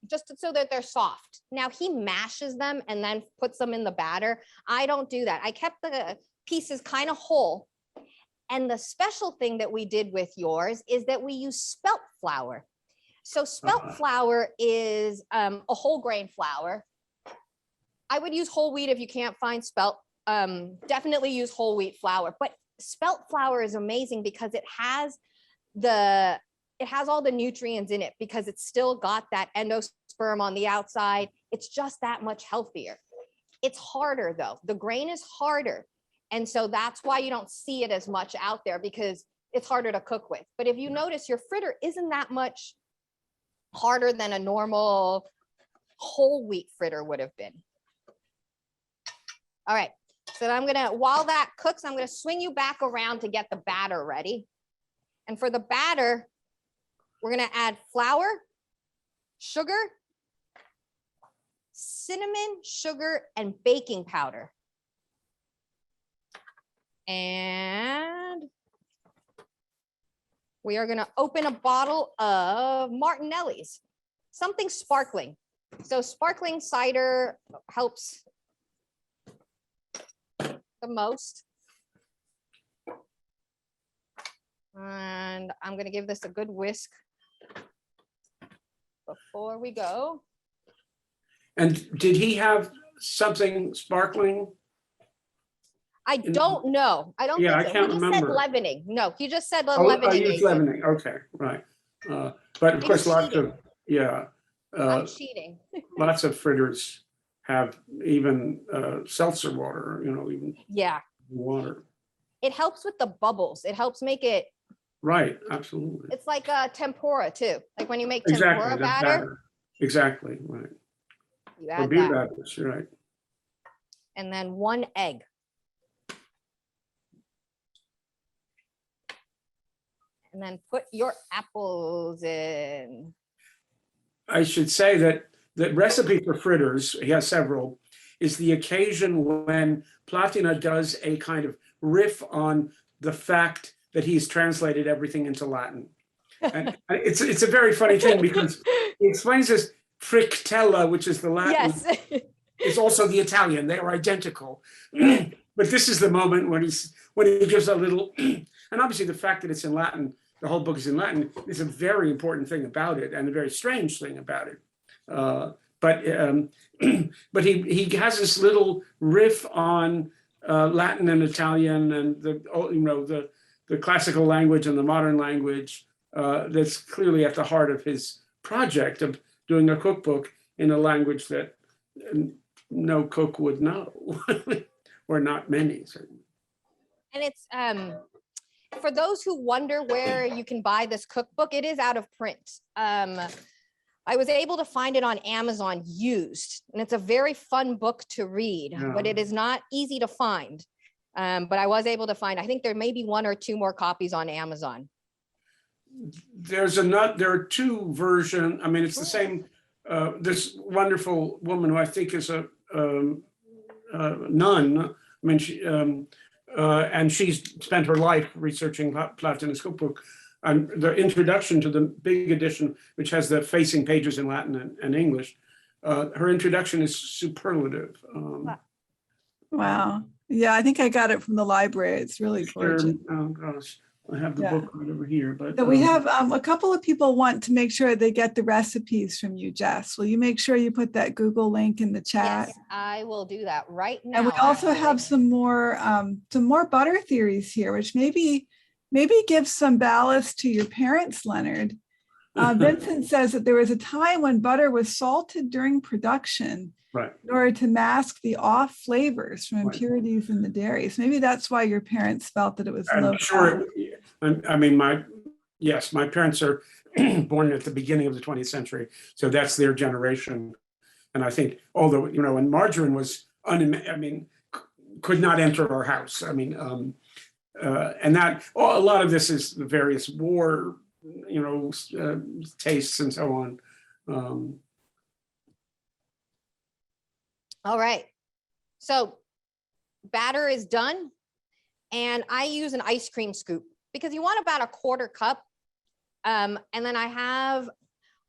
just so that they're soft. Now he mashes them and then puts them in the batter. I don't do that. I kept the pieces kind of whole. And the special thing that we did with yours is that we use spelt flour. So spelt flour is a whole grain flour. I would use whole wheat if you can't find spelt. Definitely use whole wheat flour, but spelt flour is amazing because it has all the nutrients in it, because it's still got that endosperm on the outside. It's just that much healthier. It's harder though. The grain is harder. And so that's why you don't see it as much out there, because it's harder to cook with. But if you notice, your fritter isn't that much harder than a normal whole wheat fritter would have been. All right. So while that cooks, I'm gonna swing you back around to get the batter ready. And for the batter, we're gonna add flour, sugar, cinnamon, sugar, and baking powder. And we are gonna open a bottle of Martinelli's, something sparkling. So sparkling cider helps the most. And I'm going to give this a good whisk before we go.
And did he have something sparkling?
I don't know. I don't think so.
I can't
He just
remember.
said leavening. No, he just said
Oh,
leavening.
you used leavening. Okay, right. But of course, lots of,
I'm cheating.
lots of fritters have even seltzer water, even water.
It helps with the bubbles. It helps make it.
Right, absolutely.
It's like a tempura too. Like when you make tempura batter.
Exactly, right.
You add
beer
that.
batters, you're right.
And then 1 egg. And then put your apples in.
I should say that the recipe for fritters, he has several, is the occasion when Platinus does a kind of riff on the fact that he's translated everything into Latin. And it's a very funny thing, because he explains this frittella, which is the Latin,
Yes.
is also the Italian. They are identical. But this is the moment when he gives a little, and obviously the fact that it's in Latin, the whole book is in Latin, is a very important thing about it, and a very strange thing about it. But he has this little riff on Latin and Italian and the classical language and the modern language that's clearly at the heart of his project of doing a cookbook in a language that no cook would know, or not many, certainly.
And it's for those who wonder where you can buy this cookbook, it is out of print. I was able to find it on Amazon used, and it's a very fun book to read, but it is not easy to find. But I was able to find, I think there may be 1 or 2 more copies on Amazon.
There are 2 versions. I mean, it's the same, this wonderful woman who I think is a nun. I mean, and she's spent her life researching Platinus cookbook. And the introduction to the big edition, which has the facing pages in Latin and English, her introduction is superlative.
Wow. Yeah, I think I got it from the library. It's really gorgeous.
Oh gosh. I have the
Yeah.
book right over here, but
So we have a couple of people want to make sure they get the recipes from you, Jess. Will you make sure you put that Google link in the chat?
Yes, I will do that right now.
And we also
actually.
have some more butter theories here, which maybe give some ballast to your parents, Leonard. Vincent says that there was a time when butter was salted during production
right.
in order to mask the off flavors from
Right.
impurities in the dairy. So maybe that's why your parents felt that it was low
I'm sure.
fat.
I mean, my parents are born at the beginning of the 20th century, so that's their generation. And I think, although, you know, and margarine was, could not enter our house. I mean, and that a lot of this is the various war, you know, tastes and so on.
All right. So batter is done. And I use an ice cream scoop because you want about a quarter cup. And then I have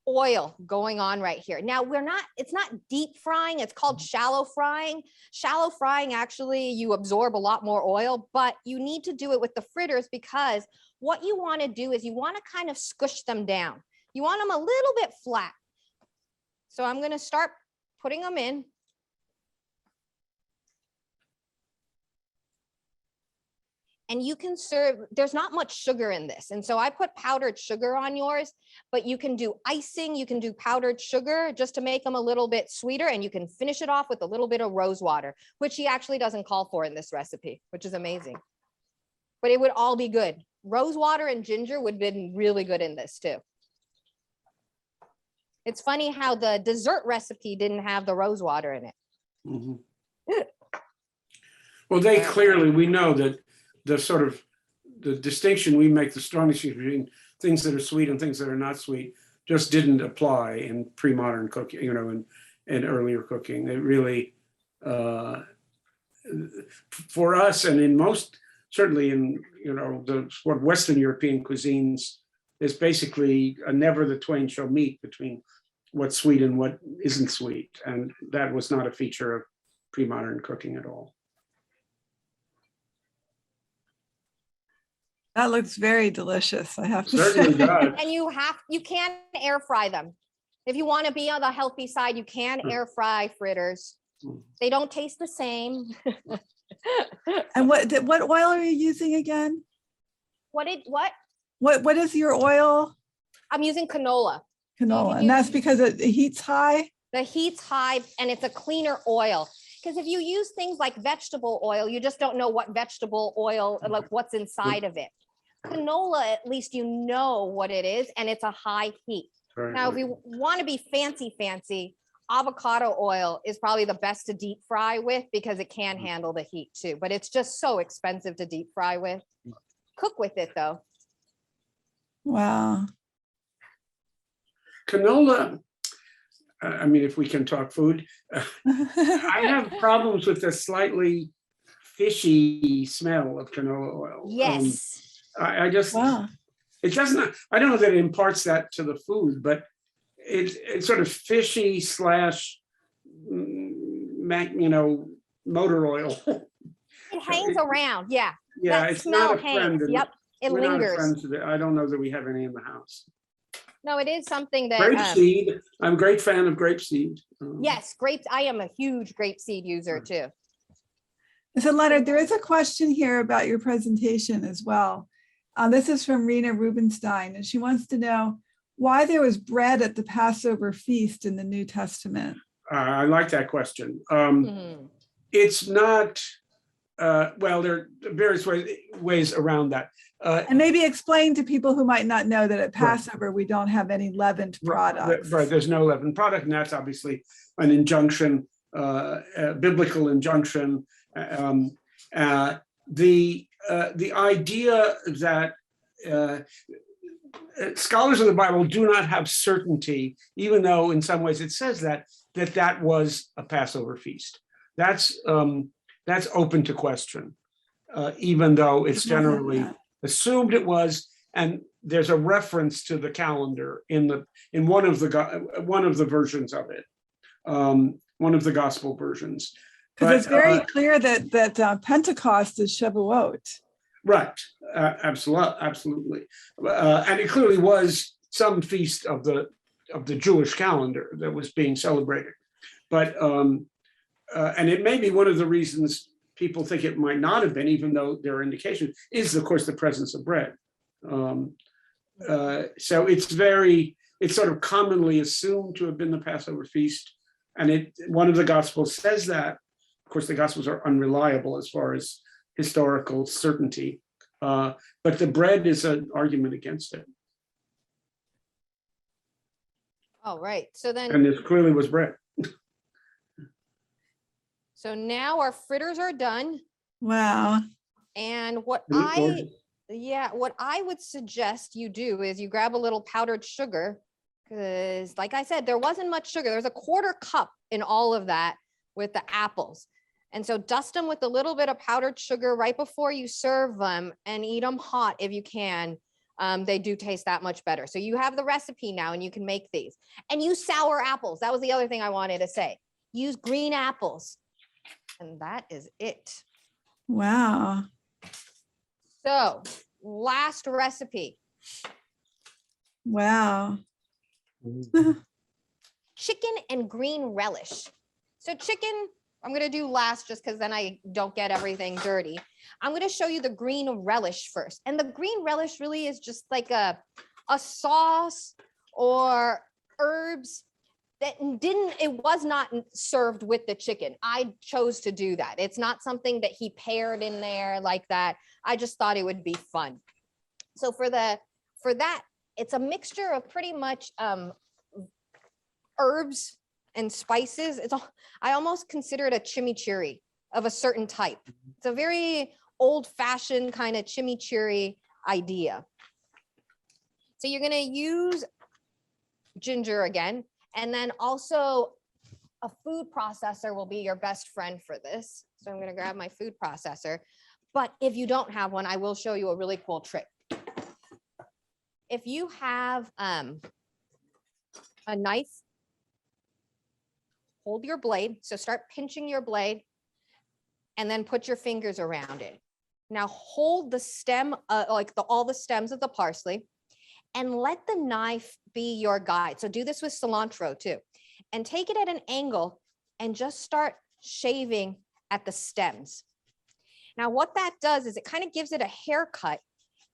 oil going on right here. Now it's not deep frying. It's called shallow frying. Shallow frying, actually, you absorb a lot more oil, but you need to do it with the fritters because what you want to do is you want to kind of squish them down. You want them a little bit flat. So I'm going to start putting them in. And you can serve, there's not much sugar in this. And so I put powdered sugar on yours, but you can do icing, you can do powdered sugar just to make them a little bit sweeter. And you can finish it off with a little bit of rose water, which he actually doesn't call for in this recipe, which is amazing. But it would all be good. Rose water and ginger would have been really good in this too. It's funny how the dessert recipe didn't have the rose water in it.
Mm-hmm. Well, we know that the distinction we make, the strongest between things that are sweet and things that are not sweet, just didn't apply in pre-modern cooking, you know, and earlier cooking. It really, for us, and in most, certainly in, you know, what Western European cuisines, is basically a never the twain shall meet between what's sweet and what isn't sweet. And that was not a feature of pre-modern cooking at all.
That looks very delicious, I have to
Certainly
say.
does.
And you can air fry them. If you want to be on the healthy side, you can air fry fritters. They don't taste the same.
And what oil are you using again?
What
What is your oil?
I'm using canola.
Canola, and that's because the heat's high?
The heat's high and it's a cleaner oil. Because if you use things like vegetable oil, you just don't know what vegetable oil, like what's inside of it. Canola, at least you know what it is, and it's a high heat.
Right,
Now, if you want to be fancy, avocado oil is probably the best to deep fry with because it can handle the heat too, but it's just so expensive to deep fry with. Cook with it though.
Wow.
Canola, I mean, if we can talk food, I have problems with the slightly fishy smell of canola oil.
Yes.
I just,
Wow.
it doesn't, I don't know that it imparts that to the food, but it's sort of fishy slash, you know, motor oil.
It hangs around. Yeah.
Yeah,
That
it's
smell
not a friend.
hangs. Yep. It
We're not
lingers.
friends with it. I don't know that we have any in the house.
No, it is something that.
Grapeseed. I'm a great fan of grapeseed.
Yes, grapes. I am a huge grapeseed user too.
So Leonard, there is a question here about your presentation as well. This is from Rena Rubenstein, and she wants to know why there was bread at the Passover feast in the New Testament.
I like that question. It's not, well, there are various ways around that.
And maybe explain to people who might not know that at Passover, we don't have any leavened products.
Right, there's no leavened product, and that's obviously an injunction, a biblical injunction. The idea that scholars of the Bible do not have certainty, even though in some ways it says that was a Passover feast. That's open to question, even though it's generally assumed it was. And there's a reference to the calendar in one of the versions of it, one of the gospel versions.
Because it's very clear that Pentecost is Shavuot.
Right, absolutely. And it clearly was some feast of the Jewish calendar that was being celebrated. But, and it may be one of the reasons people think it might not have been, even though there are indications, is of course the presence of bread. So it's sort of commonly assumed to have been the Passover feast. And one of the Gospels says that. Of course, the Gospels are unreliable as far as historical certainty, but the bread is an argument against it.
All right. So then,
And this clearly was bread.
so now our fritters are done.
Wow.
And what
Isn't it gorgeous?
what I would suggest you do is you grab a little powdered sugar, because like I said, there wasn't much sugar. There's a 1/4 cup in all of that with the apples. And so dust them with a little bit of powdered sugar right before you serve them, and eat them hot if you can. They do taste that much better. So you have the recipe now and you can make these. And use sour apples. That was the other thing I wanted to say. Use green apples. And that is it.
Wow.
So last recipe,
Wow.
chicken and green relish. So chicken, I'm going to do last just because then I don't get everything dirty. I'm going to show you the green relish first. And the green relish really is just like a sauce or herbs that it was not served with the chicken. I chose to do that. It's not something that he paired in there like that. I just thought it would be fun. So for that, it's a mixture of pretty much herbs and spices. I almost consider it a chimichurri of a certain type. It's a very old-fashioned kind of chimichurri idea. So you're going to use ginger again, and then also a food processor will be your best friend for this. So I'm going to grab my food processor. But if you don't have one, I will show you a really cool trick. If you have a knife, hold your blade. So start pinching your blade and then put your fingers around it. Now hold the stem, all the stems of the parsley, and let the knife be your guide. So do this with cilantro too. And take it at an angle and just start shaving at the stems. Now what that does is it kind of gives it a haircut,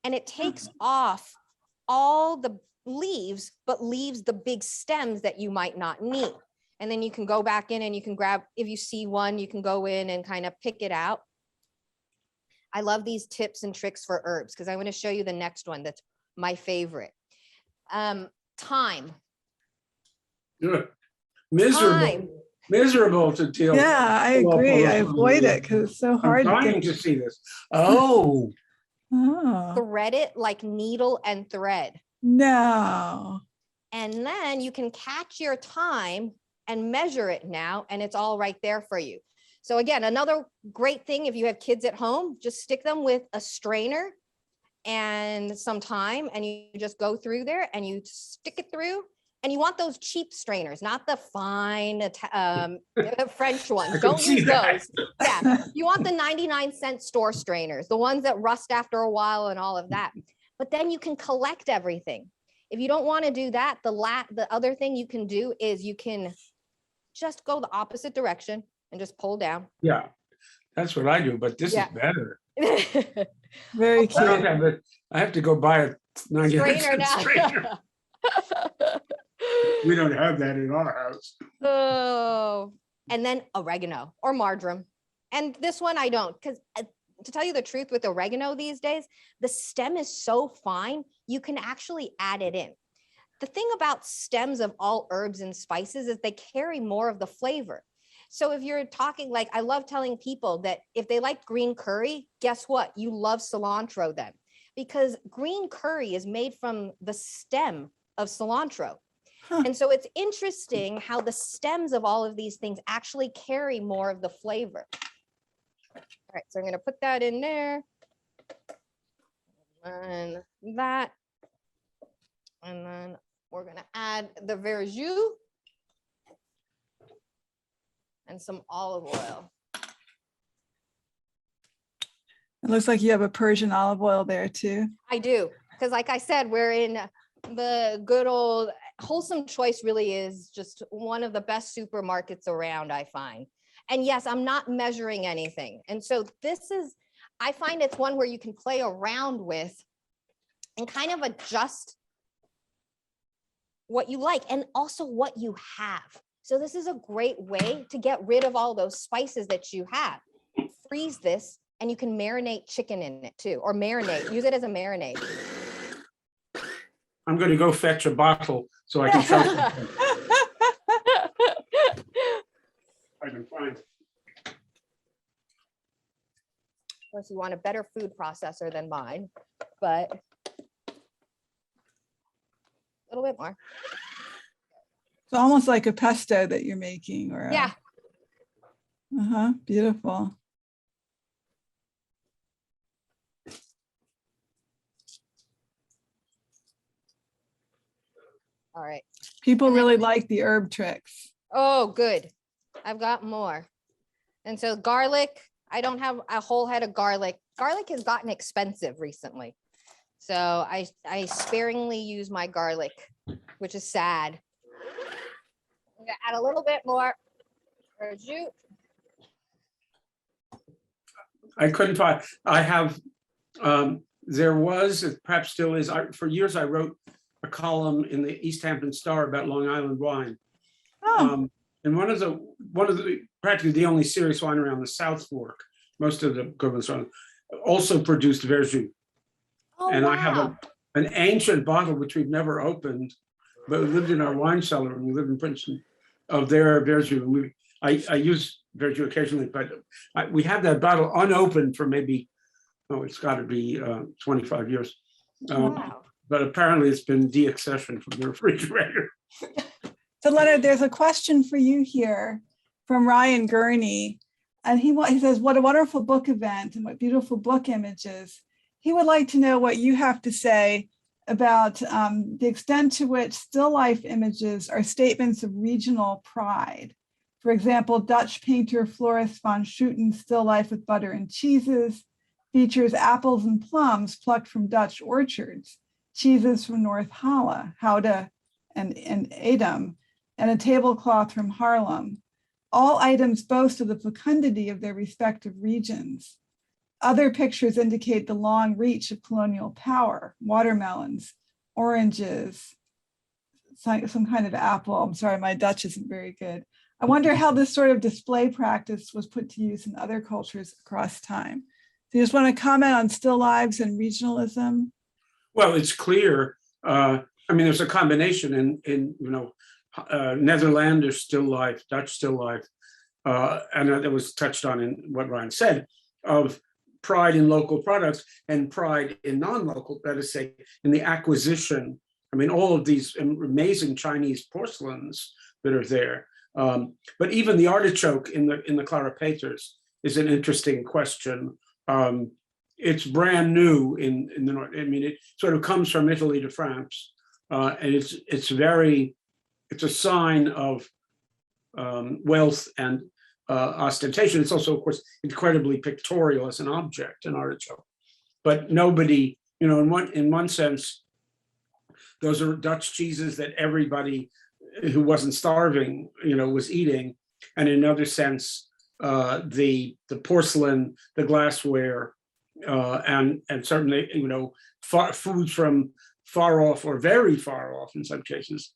and it takes off all the leaves, but leaves the big stems that you might not need. And then you can go back in and you can grab, if you see one, you can go in and kind of pick it out. I love these tips and tricks for herbs because I want to show you the next one that's my favorite. Thyme.
Good. Miserable to deal with.
Yeah, I agree. I avoid it because it's so hard
I'm dying to see this. Oh.
Oh,
Thread it like needle and thread.
no.
And then you can catch your thyme and measure it now, and it's all right there for you. So again, another great thing, if you have kids at home, just stick them with a strainer and some thyme, and you just go through there and you stick it through. And you want those cheap strainers, not the fine French ones. Don't use those. Yeah, you want the 99-cent store strainers, the ones that rust after a while and all of that. But then you can collect everything. If you don't want to do that, the other thing you can do is you can just go the opposite direction and just pull down.
Yeah, that's what I do, but this is better.
Very cute.
I don't have it. I have to go buy a 99-cent strainer. We don't have that in our house.
Oh, and then oregano or marjoram. And this one I don't, because to tell you the truth, with oregano these days, the stem is so fine, you can actually add it in. The thing about stems of all herbs and spices is they carry more of the flavor. So if you're talking, like, I love telling people that if they like green curry, guess what? You love cilantro then, because green curry is made from the stem of cilantro. Huh. And so it's interesting how the stems of all of these things actually carry more of the flavor. All right, so I'm going to put that in there. And that. And then we're going to add the verjus and some olive oil.
It looks like you have a Persian olive oil there too.
I do, because like I said, we're in the good old Wholesome Choice. Really is just one of the best supermarkets around, I find. And yes, I'm not measuring anything. And so this is, I find it's one where you can play around with and kind of adjust what you like and also what you have. So this is a great way to get rid of all those spices that you have. Freeze this and you can marinate chicken in it too, or marinate, use it as a marinade.
I'm going to go fetch a bottle so I can show you. I can find.
Of course, you want a better food processor than mine, but a little bit more.
It's almost like a pesto that you're making, or
Yeah.
Beautiful.
All right.
People
And then-
really like the herb tricks.
Oh, good. I've got more. And so garlic, I don't have a whole head of garlic. Garlic has gotten expensive recently. So I sparingly use my garlic, which is sad. I'm gonna add a little bit more for jus.
I couldn't find, I have, there was, it perhaps still is, for years I wrote a column in the East Hampton Star about Long Island wine.
Oh,
And one of the practically the only serious wine around the South Fork, most of the good ones also produced verjus.
Oh,
And
wow.
I have an ancient bottle which we've never opened, but it lived in our wine cellar when we lived in Princeton, of their verjus. I use verjus occasionally, but we have that bottle unopened for maybe, it's got to be 25 years.
Wow.
But apparently it's been deaccessioned from the refrigerator.
so Leonard, there's a question for you here from Ryan Gurney. And he says, what a wonderful book event and what beautiful book images. He would like to know what you have to say about the extent to which still life images are statements of regional pride. For example, Dutch painter Floris van Schooten's still life with butter and cheeses features apples and plums plucked from Dutch orchards, cheeses from North Gouda and Edam, and a tablecloth from Haarlem. All items boast of the fecundity of their respective regions. Other pictures indicate the long reach of colonial power: watermelons, oranges, some kind of apple. I'm sorry, my Dutch isn't very good. I wonder how this sort of display practice was put to use in other cultures across time. Do you just want to comment on still lives and regionalism?
Well, it's clear. I mean, there's a combination in Netherlandish still life, Dutch still life, and that was touched on in what Ryan said, of pride in local products and pride in non-local, that is, say, in the acquisition. I mean, all of these amazing Chinese porcelains that are there. But even the artichoke in the Clara Peters is an interesting question. It's brand new in the North. I mean, it sort of comes from Italy to France, and it's a sign of wealth and ostentation. It's also, of course, incredibly pictorial as an object, an artichoke. But nobody, in one sense, those are Dutch cheeses that everybody who wasn't starving, was eating, and in another sense, the porcelain, the glassware, and certainly, foods from far off or very far off in some cases,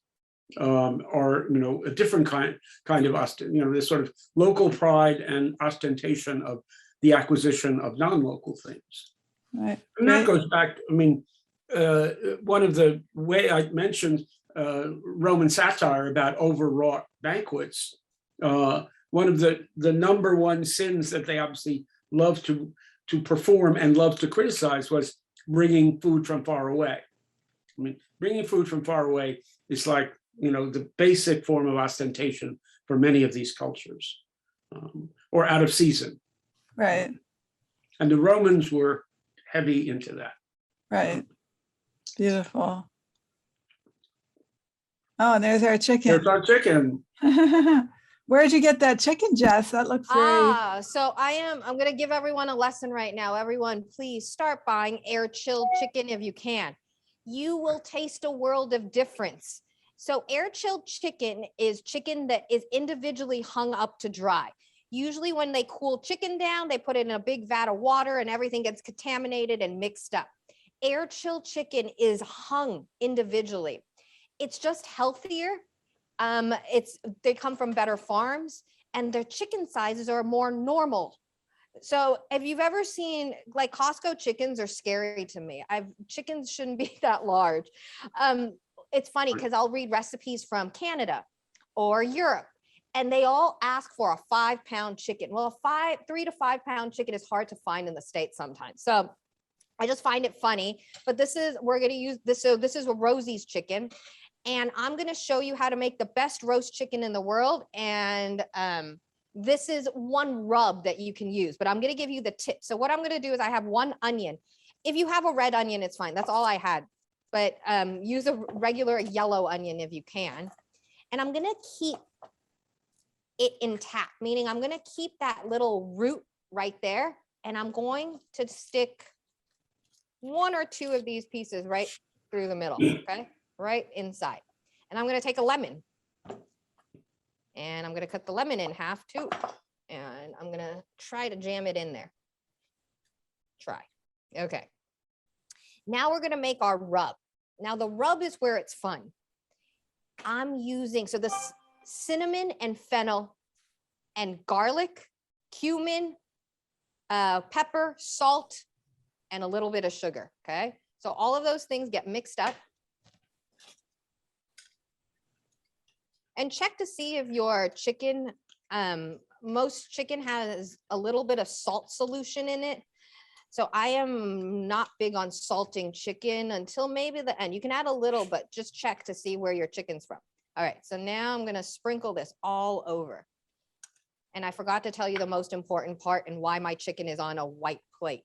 are a different kind of this sort of local pride and ostentation of the acquisition of non-local things.
Right.
And that goes back. I mean, one of the way I mentioned Roman satire about overwrought banquets. One of the number one sins that they obviously love to perform and love to criticize was bringing food from far away. I mean, bringing food from far away is like, the basic form of ostentation for many of these cultures, or out of season.
Right.
And the Romans were heavy into that.
Right. Beautiful. Oh, and there's our chicken.
There's our chicken.
Where'd you get that chicken, Jess? That looks very.
So I'm going to give everyone a lesson right now. Everyone, please start buying air chilled chicken if you can. You will taste a world of difference. So air chilled chicken is chicken that is individually hung up to dry. Usually when they cool chicken down, they put it in a big vat of water and everything gets contaminated and mixed up. Air chilled chicken is hung individually. It's just healthier. They come from better farms and their chicken sizes are more normal. So if you've ever seen, like, Costco chickens are scary to me. Chickens shouldn't be that large. It's funny because I'll read recipes from Canada or Europe and they all ask for a 5-pound chicken. Well, 3 to 5 pound chicken is hard to find in the States sometimes. So I just find it funny, but we're going to use this. So this is a Rosie's chicken. And I'm going to show you how to make the best roast chicken in the world. And this is one rub that you can use, but I'm going to give you the tip. So what I'm going to do is I have 1 onion. If you have a red onion, it's fine. That's all I had. But use a regular yellow onion if you can. And I'm going to keep it intact, meaning I'm going to keep that little root right there. And I'm going to stick 1 or 2 of these pieces right through the middle, okay? Right inside. And I'm going to take a lemon and I'm going to cut the lemon in half too. And I'm going to try to jam it in there. Try. Okay. Now we're going to make our rub. Now the rub is where it's fun. I'm using, so this cinnamon and fennel and garlic, cumin, pepper, salt, and a little bit of sugar. Okay. So all of those things get mixed up. And check to see if your chicken, most chicken has a little bit of salt solution in it. So I am not big on salting chicken until maybe the end. You can add a little, but just check to see where your chicken's from. All right, so now I'm gonna sprinkle this all over. And I forgot to tell you the most important part and why my chicken is on a white plate.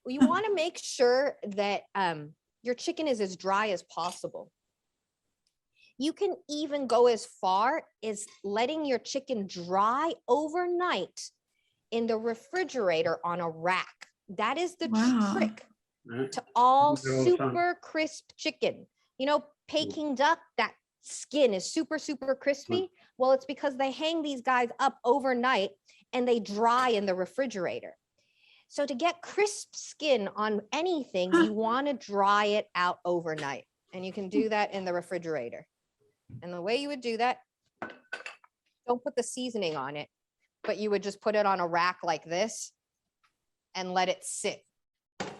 Well, you wanna make sure that your chicken is as dry as possible. You can even go as far as letting your chicken dry overnight in the refrigerator on a rack. That is the trick to all super crisp chicken. You know, Peking duck, that skin is super, super crispy. Well, it's because they hang these guys up overnight and they dry in the refrigerator. So to get crisp skin on anything, you want to dry it out overnight. And you can do that in the refrigerator. And the way you would do that, don't put the seasoning on it, but you would just put it on a rack like this and let it sit.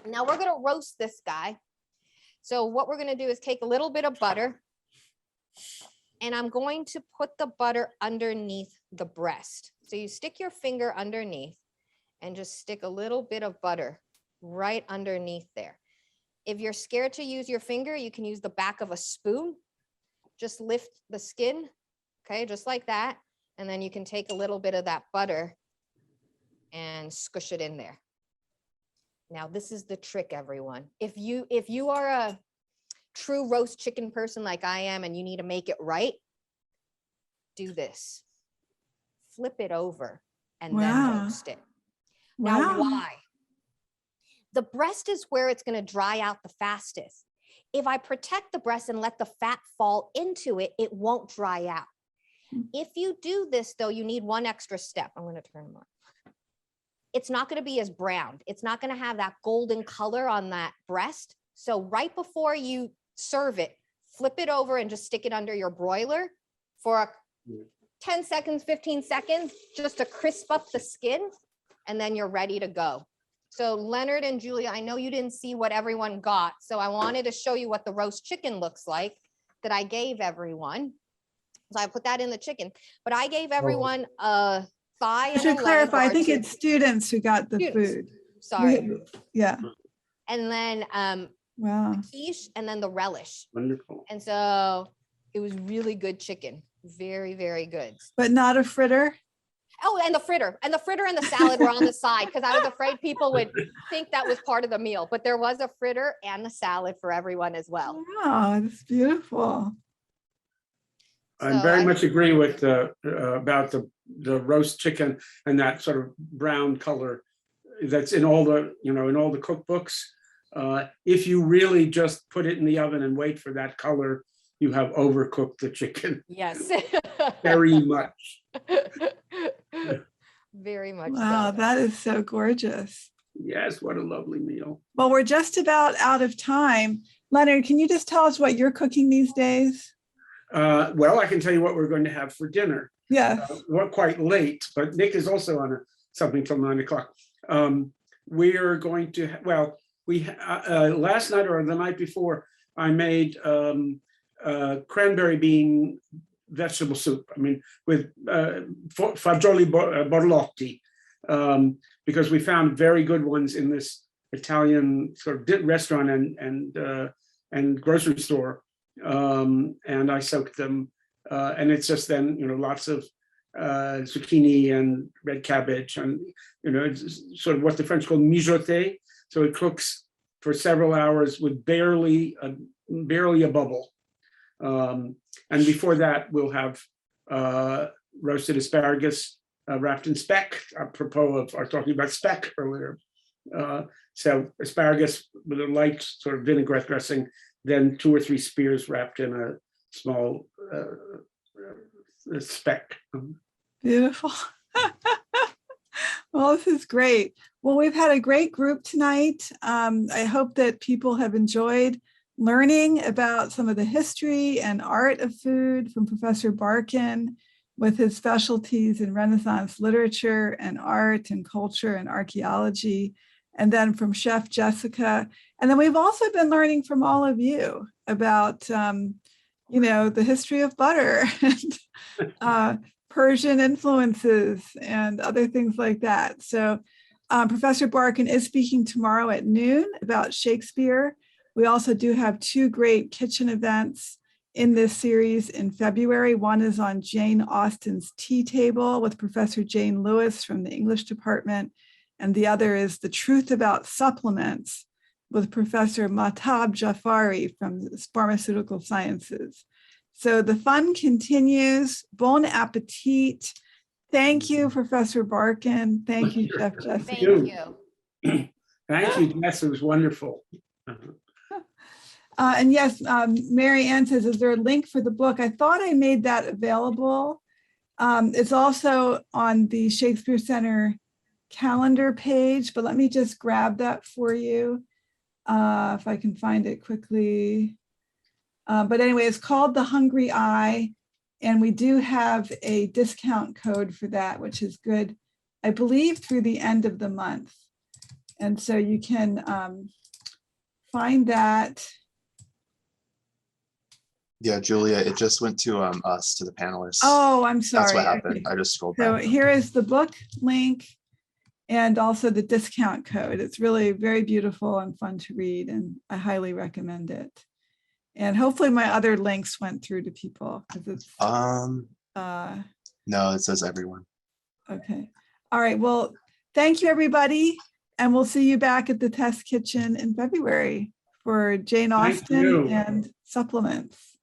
Now we're going to roast this guy. So what we're going to do is take a little bit of butter and I'm going to put the butter underneath the breast. So you stick your finger underneath and just stick a little bit of butter right underneath there. If you're scared to use your finger, you can use the back of a spoon. Just lift the skin, okay, just like that. And then you can take a little bit of that butter and squish it in there. Now, this is the trick, everyone. If you are a true roast chicken person like I am and you need to make it right, do this. Flip it over and then roast it. Now, why? The breast is where it's going to dry out the fastest. If I protect the breast and let the fat fall into it, it won't dry out. If you do this, though, you need one extra step. I'm going to turn them on. It's not going to be as browned. It's not going to have that golden color on that breast. So right before you serve it, flip it over and just stick it under your broiler for 10 seconds, 15 seconds, just to crisp up the skin, and then you're ready to go. So Leonard and Julia, I know you didn't see what everyone got. So I wanted to show you what the roast chicken looks like that I gave everyone. So I put that in the chicken, but I gave everyone a thigh and a leg.
To clarify, I think it's students who got the food.
Sorry.
Yeah.
And then the quiche and then the relish.
Wonderful.
And so it was really good chicken. Very, very good.
But not a fritter?
Oh, and the fritter and the salad were on the side because I was afraid people would think that was part of the meal, but there was a fritter and the salad for everyone as well.
Wow, that's beautiful.
I
So
very much agree with about the roast chicken and that sort of brown color that's in all the, in all the cookbooks. If you really just put it in the oven and wait for that color, you have overcooked the chicken
Yes.
very much.
Very much
Wow,
so.
that is so gorgeous.
Yes, what a lovely meal.
Well, we're just about out of time. Leonard, can you just tell us what you're cooking these days?
Well, I can tell you what we're going to have for dinner.
Yes.
We're quite late, but Nick is also on something till 9 o'clock. We are going to, last night or the night before, I made cranberry bean vegetable soup. I mean, with fagioli borlotti, because we found very good ones in this Italian sort of restaurant and grocery store. And I soaked them, and it's just then, lots of zucchini and red cabbage, and it's sort of what the French call mijoter. So it cooks for several hours with barely a bubble. And before that, we'll have roasted asparagus wrapped in speck, apropos of our talking about speck earlier. So asparagus with a light sort of vinaigrette dressing, then 2 or 3 spears wrapped in a small speck.
Beautiful. Well, this is great. Well, we've had a great group tonight. I hope that people have enjoyed learning about some of the history and art of food from Professor Barkan, with his specialties in Renaissance literature and art and culture and archaeology, and then from Chef Jessica. And then we've also been learning from all of you about, the history of butter and Persian influences and other things like that. So Professor Barkan is speaking tomorrow at noon about Shakespeare. We also do have 2 great kitchen events in this series in February. One is on Jane Austen's Tea Table with Professor Jane Lewis from the English department. And the other is The Truth About Supplements with Professor Mahtab Jafari from the Pharmaceutical Sciences. So the fun continues. Bon appetit. Thank you, Professor Barkan. Thank you, Chef Jessica.
Thank you.
Thank you, Jess. It was wonderful.
And yes, Mary Ann says, is there a link for the book? I thought I made that available. It's also on the Shakespeare Center calendar page, but let me just grab that for you if I can find it quickly. But anyway, it's called The Hungry Eye, and we do have a discount code for that, which is good, I believe, through the end of the month. And so you can find that.
Yeah, Julia, it just went to us, to the panelists.
Oh, I'm sorry.
That's what happened.
Okay.
I just scrolled
So
back.
here is the book link and also the discount code. It's really very beautiful and fun to read, and I highly recommend it. And hopefully my other links went through to people, because it's
No, it says everyone.
okay. All right. Well, thank you, everybody. And we'll see you back at the test kitchen in February for Jane
Thank
Austen
you.
and supplements.